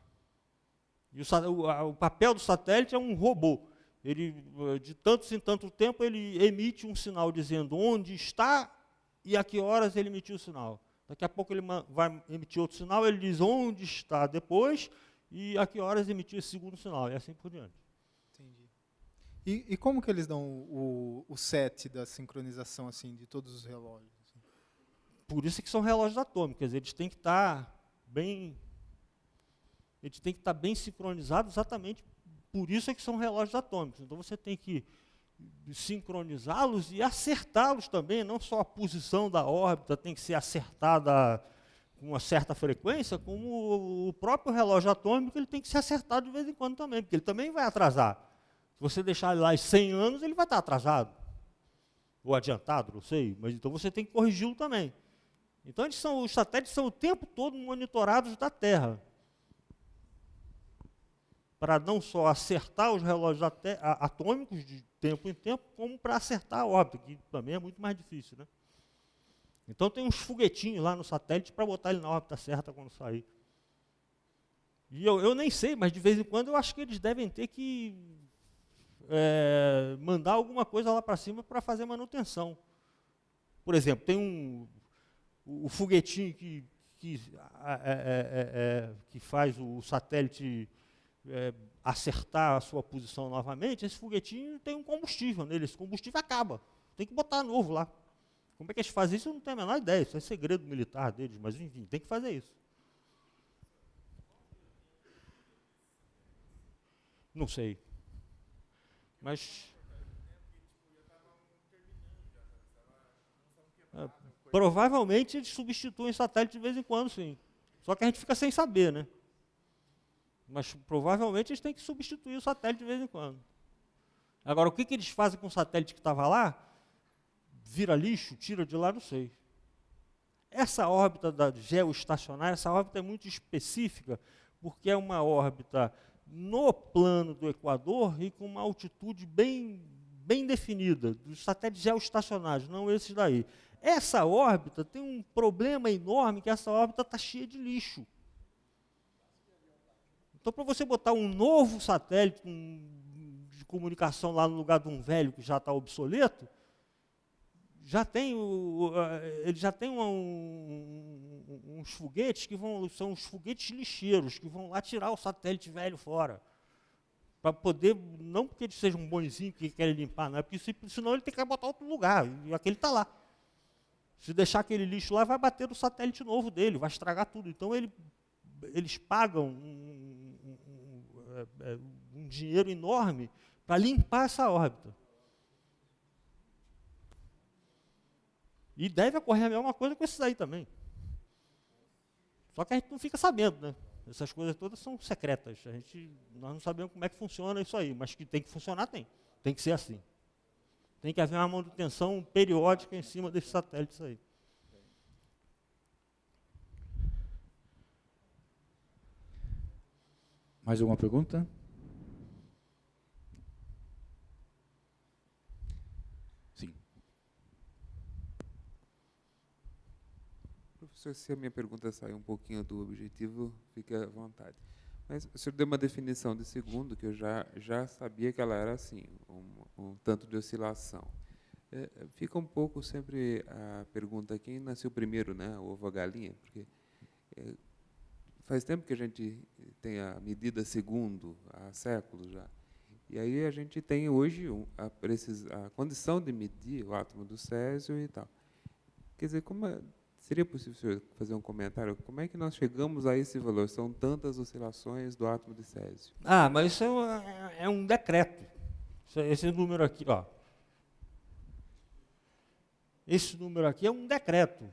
E o papel do satélite é um robô. Ele, de tanto em tanto tempo, ele emite um sinal dizendo onde está e a que horas ele emitiu o sinal. Daqui a pouco ele vai emitir outro sinal, ele diz onde está depois e a que horas emitiu esse segundo sinal, e assim por diante. Entendi. E como que eles dão o set da sincronização assim, de todos os relógios? Assim? Por isso que são relógios atômicos, eles têm que estar bem sincronizados, exatamente por isso é que são relógios atômicos. Então você tem que sincronizá-los e acertá-los também, não só a posição da órbita tem que ser acertada com uma certa frequência, como o próprio relógio atômico ele tem que ser acertado de vez em quando também, porque ele também vai atrasar. Se você deixar ele lá 100 anos, ele vai estar atrasado, ou adiantado, não sei, mas então você tem que corrigi-lo também. Então os satélites são o tempo todo monitorados da Terra, para não só acertar os relógios atômicos de tempo em tempo, como para acertar a órbita, que também é muito mais difícil, né? Então tem uns foguetinhos lá no satélite para botar ele na órbita certa quando sair. E eu nem sei, mas de vez em quando eu acho que eles devem ter que mandar alguma coisa lá para cima para fazer manutenção. Por exemplo, tem o foguetinho que faz o satélite acertar a sua posição novamente, esse foguetinho tem um combustível nele, esse combustível acaba. Tem que botar novo lá. Como é que eles fazem isso? Eu não tenho a menor ideia, isso é segredo militar deles, mas enfim, tem que fazer isso. Não sei. Mas provavelmente eles substituem satélite de vez em quando, sim. Só que a gente fica sem saber, né? Mas provavelmente eles têm que substituir o satélite de vez em quando. Agora, o que eles fazem com o satélite que estava lá? Vira lixo, tira de lá, não sei. Essa órbita da geoestacionária, essa órbita é muito específica, porque é uma órbita no plano do Equador e com uma altitude bem definida, dos satélites geoestacionários, não esses daí. Essa órbita tem um problema enorme, que essa órbita está cheia de lixo. Então, para você botar um novo satélite de comunicação lá no lugar de um velho que já está obsoleto, ele já tem uns foguetes que são os foguetes lixeiros, que vão lá tirar o satélite velho fora. Para poder, não porque eles sejam bonzinhos que querem limpar, não é porque senão ele tem que botar outro lugar, e aquele está lá. Se deixar aquele lixo lá, vai bater no satélite novo dele, vai estragar tudo. Então eles pagam um dinheiro enorme para limpar essa órbita. E deve ocorrer a mesma coisa com esses aí também. Só que a gente não fica sabendo, né? Essas coisas todas são secretas. Nós não sabemos como é que funciona isso aí, mas que tem que funcionar, tem. Tem que ser assim. Tem que haver uma manutenção periódica em cima desses satélites aí. Mais alguma pergunta? Sim. Professor, se a minha pergunta sair um pouquinho do objetivo, fique à vontade. Mas o senhor deu uma definição de segundo, que eu já sabia que ela era assim, um tanto de oscilação. Fica um pouco sempre a pergunta, quem nasceu primeiro, né, o ovo ou a galinha? Porque faz tempo que a gente tem a medida segundo, há séculos já. E aí a gente tem hoje a condição de medir o átomo do césio e tal. Quer dizer, seria possível o senhor fazer um comentário? Como é que nós chegamos a esse valor? São tantas oscilações do átomo de césio. Mas isso é um decreto. Esse número aqui, ó. Esse número aqui é um decreto.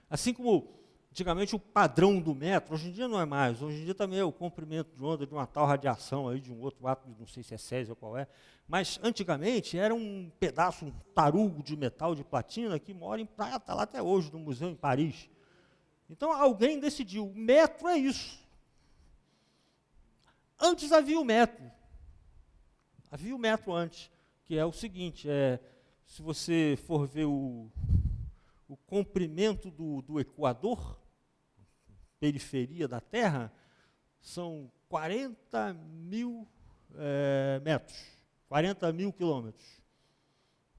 Assim como antigamente o padrão do metro, hoje em dia não é mais. Hoje em dia também é o comprimento de onda de uma tal radiação aí de um outro átomo, não sei se é césio ou qual é. Mas antigamente era um pedaço, um tarugo de metal de platina que mora em praia, está lá até hoje, no museu em Paris. Então alguém decidiu, o metro é isso. Antes havia o metro. Havia o metro antes, que é o seguinte, se você for ver o comprimento do Equador, periferia da Terra, são 40 mil metros, 40 mil quilômetros.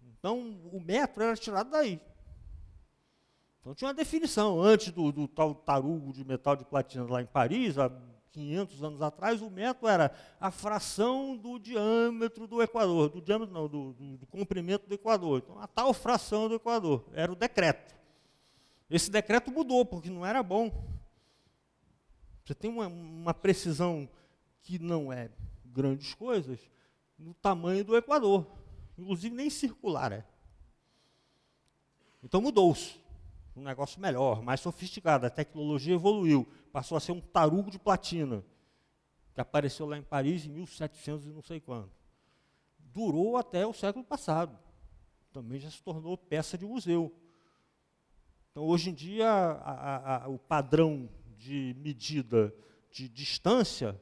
Então, o metro era tirado daí. Então, tinha uma definição. Antes do tal tarugo de metal de platina lá em Paris, há 500 anos atrás, o metro era a fração do diâmetro do Equador, do diâmetro não, do comprimento do Equador. Então, a tal fração do Equador, era o decreto. Esse decreto mudou, porque não era bom. Você tem uma precisão que não é grandes coisas no tamanho do Equador. Inclusive, nem circular é. Então, mudou-se. Um negócio melhor, mais sofisticado. A tecnologia evoluiu. Passou a ser um tarugo de platina, que apareceu lá em Paris em 1700 e não sei quando. Durou até o século passado. Também já se tornou peça de museu. Então, hoje em dia, o padrão de medida de distância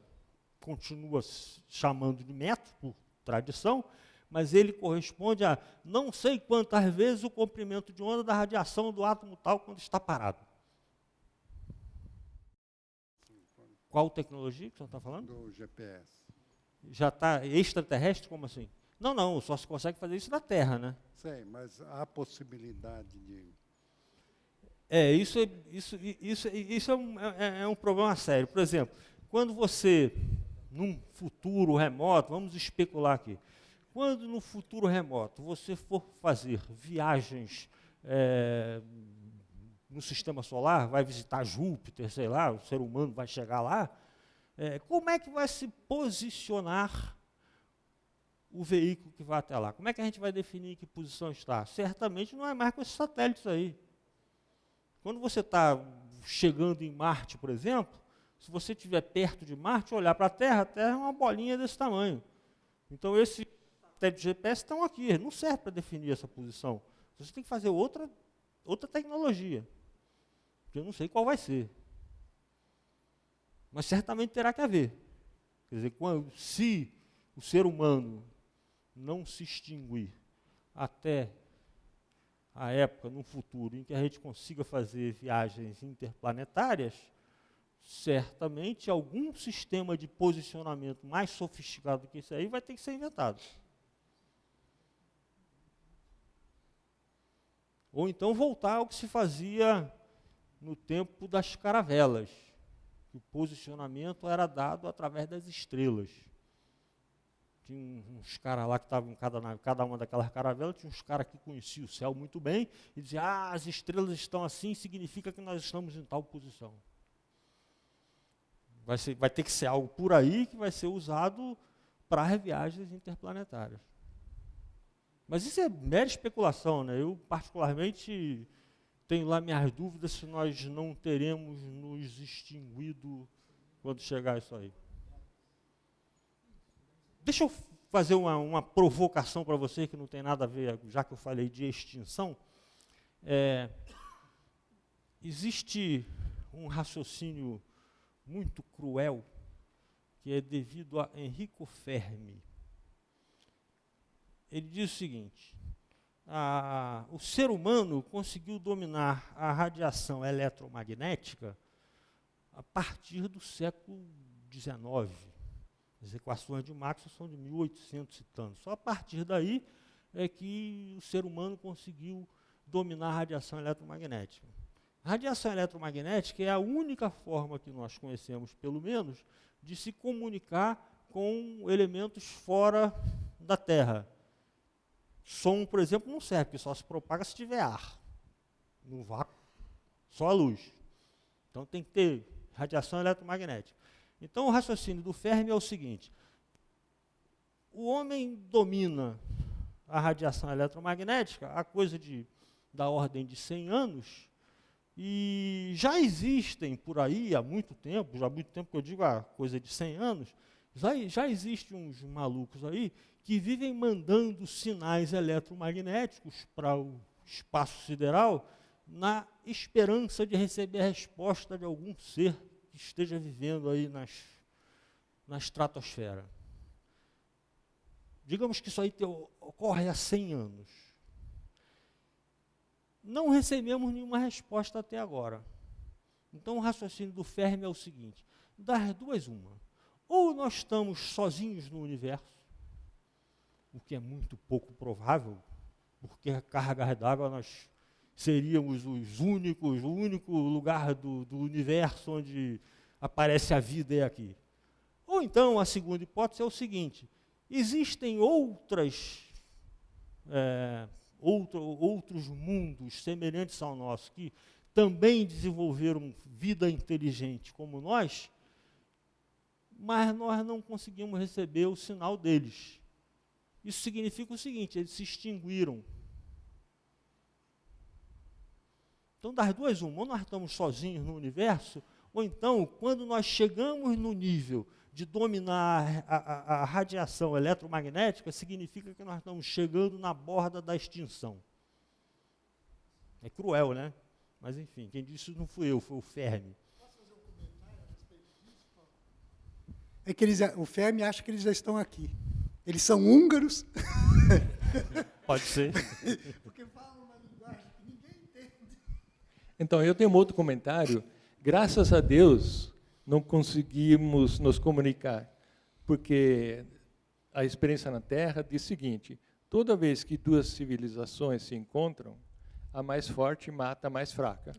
continua chamando de metro, por tradição, mas ele corresponde a não sei quantas vezes o comprimento de onda da radiação do átomo tal quando está parado. Qual tecnologia que você está falando? Do GPS. Já está extraterrestre? Como assim? Não, só se consegue fazer isso na Terra, né? Sei, mas há possibilidade de... Isso é um problema sério. Por exemplo, quando você, num futuro remoto, vamos especular aqui, quando no futuro remoto você for fazer viagens no sistema solar, vai visitar Júpiter, sei lá, o ser humano vai chegar lá, como é que vai se posicionar o veículo que vai até lá? Como é que a gente vai definir em que posição está? Certamente não é mais com esses satélites aí. Quando você está chegando em Marte, por exemplo, se você estiver perto de Marte, olhar para a Terra é uma bolinha desse tamanho. Então, esses satélites de GPS estão aqui, não serve para definir essa posição. Você tem que fazer outra tecnologia, que eu não sei qual vai ser. Mas certamente terá que haver. Quer dizer, se o ser humano não se extinguir até a época, no futuro, em que a gente consiga fazer viagens interplanetárias, certamente algum sistema de posicionamento mais sofisticado do que isso aí vai ter que ser inventado. Ou então voltar ao que se fazia no tempo das caravelas, que o posicionamento era dado através das estrelas. Tinha uns caras lá que estavam em cada uma daquelas caravelas, tinha uns caras que conheciam o céu muito bem, e diziam, as estrelas estão assim, significa que nós estamos em tal posição. Vai ter que ser algo por aí que vai ser usado para as viagens interplanetárias. Mas isso é mera especulação, né? Eu, particularmente, tenho lá minhas dúvidas se nós não teremos nos extinguido quando chegar isso aí. Deixa eu fazer uma provocação para você que não tem nada a ver, já que eu falei de extinção. Existe um raciocínio muito cruel que é devido a Enrico Fermi. Ele diz o seguinte: o ser humano conseguiu dominar a radiação eletromagnética a partir do século XIX. As equações de Maxwell são de 1800 e tanto. Só a partir daí é que o ser humano conseguiu dominar a radiação eletromagnética. A A radiação eletromagnética é a única forma que nós conhecemos, pelo menos, de se comunicar com elementos fora da Terra. Som, por exemplo, não serve, porque só se propaga se tiver ar. No vácuo, só a luz. Então tem que ter radiação eletromagnética. Então o raciocínio do Fermi é o seguinte: o homem domina a radiação eletromagnética, a coisa da ordem de 100 anos, e já existem por aí há muito tempo que eu digo a coisa de 100 anos, já existem uns malucos aí que vivem mandando sinais eletromagnéticos para o espaço sideral na esperança de receber a resposta de algum ser que esteja vivendo aí na estratosfera. Digamos que isso aí ocorre há 100 anos. Não recebemos nenhuma resposta até agora. Então o raciocínio do Fermi é o seguinte: das duas, uma. Ou nós estamos sozinhos no universo, o que é muito pouco provável, porque a carga d'água nós seríamos o único lugar do universo onde aparece a vida é aqui. Ou então, a segunda hipótese é o seguinte: existem outros mundos semelhantes ao nosso, que também desenvolveram vida inteligente como nós, mas nós não conseguimos receber o sinal deles. Isso significa o seguinte: eles se extinguiram. Então, das duas, uma, ou nós estamos sozinhos no universo, ou então, quando nós chegamos no nível de dominar a radiação eletromagnética, significa que nós estamos chegando na borda da extinção. É cruel, né? Mas, enfim, quem disse isso não fui eu, foi o Fermi. Posso fazer um comentário a respeito disso, Paulo? É que o Fermi acha que eles já estão aqui. Eles são húngaros. Pode ser. Porque falam uma linguagem que ninguém entende. Então, eu tenho um outro comentário. Graças a Deus, não conseguimos nos comunicar, porque a experiência na Terra diz o seguinte: toda vez que duas civilizações se encontram, a mais forte mata a mais fraca.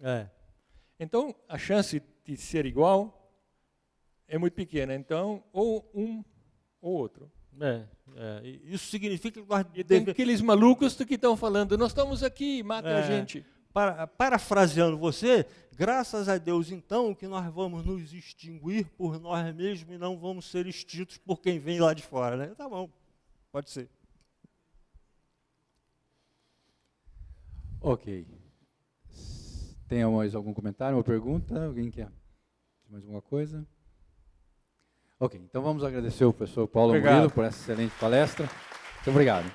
Então, a chance de ser igual é muito pequena. Então, ou um ou outro. Isso significa que nós tem aqueles malucos que estão falando: nós estamos aqui, mata a gente. Parafraseando você, graças a Deus, então, que nós vamos nos extinguir por nós mesmos e não vamos ser extintos por quem vem lá de fora, né? Tá bom, pode ser. Ok. Tem mais algum comentário, uma pergunta? Alguém quer mais alguma coisa? Ok, então vamos agradecer ao professor Paulo Murilo por essa excelente palestra. Muito obrigado.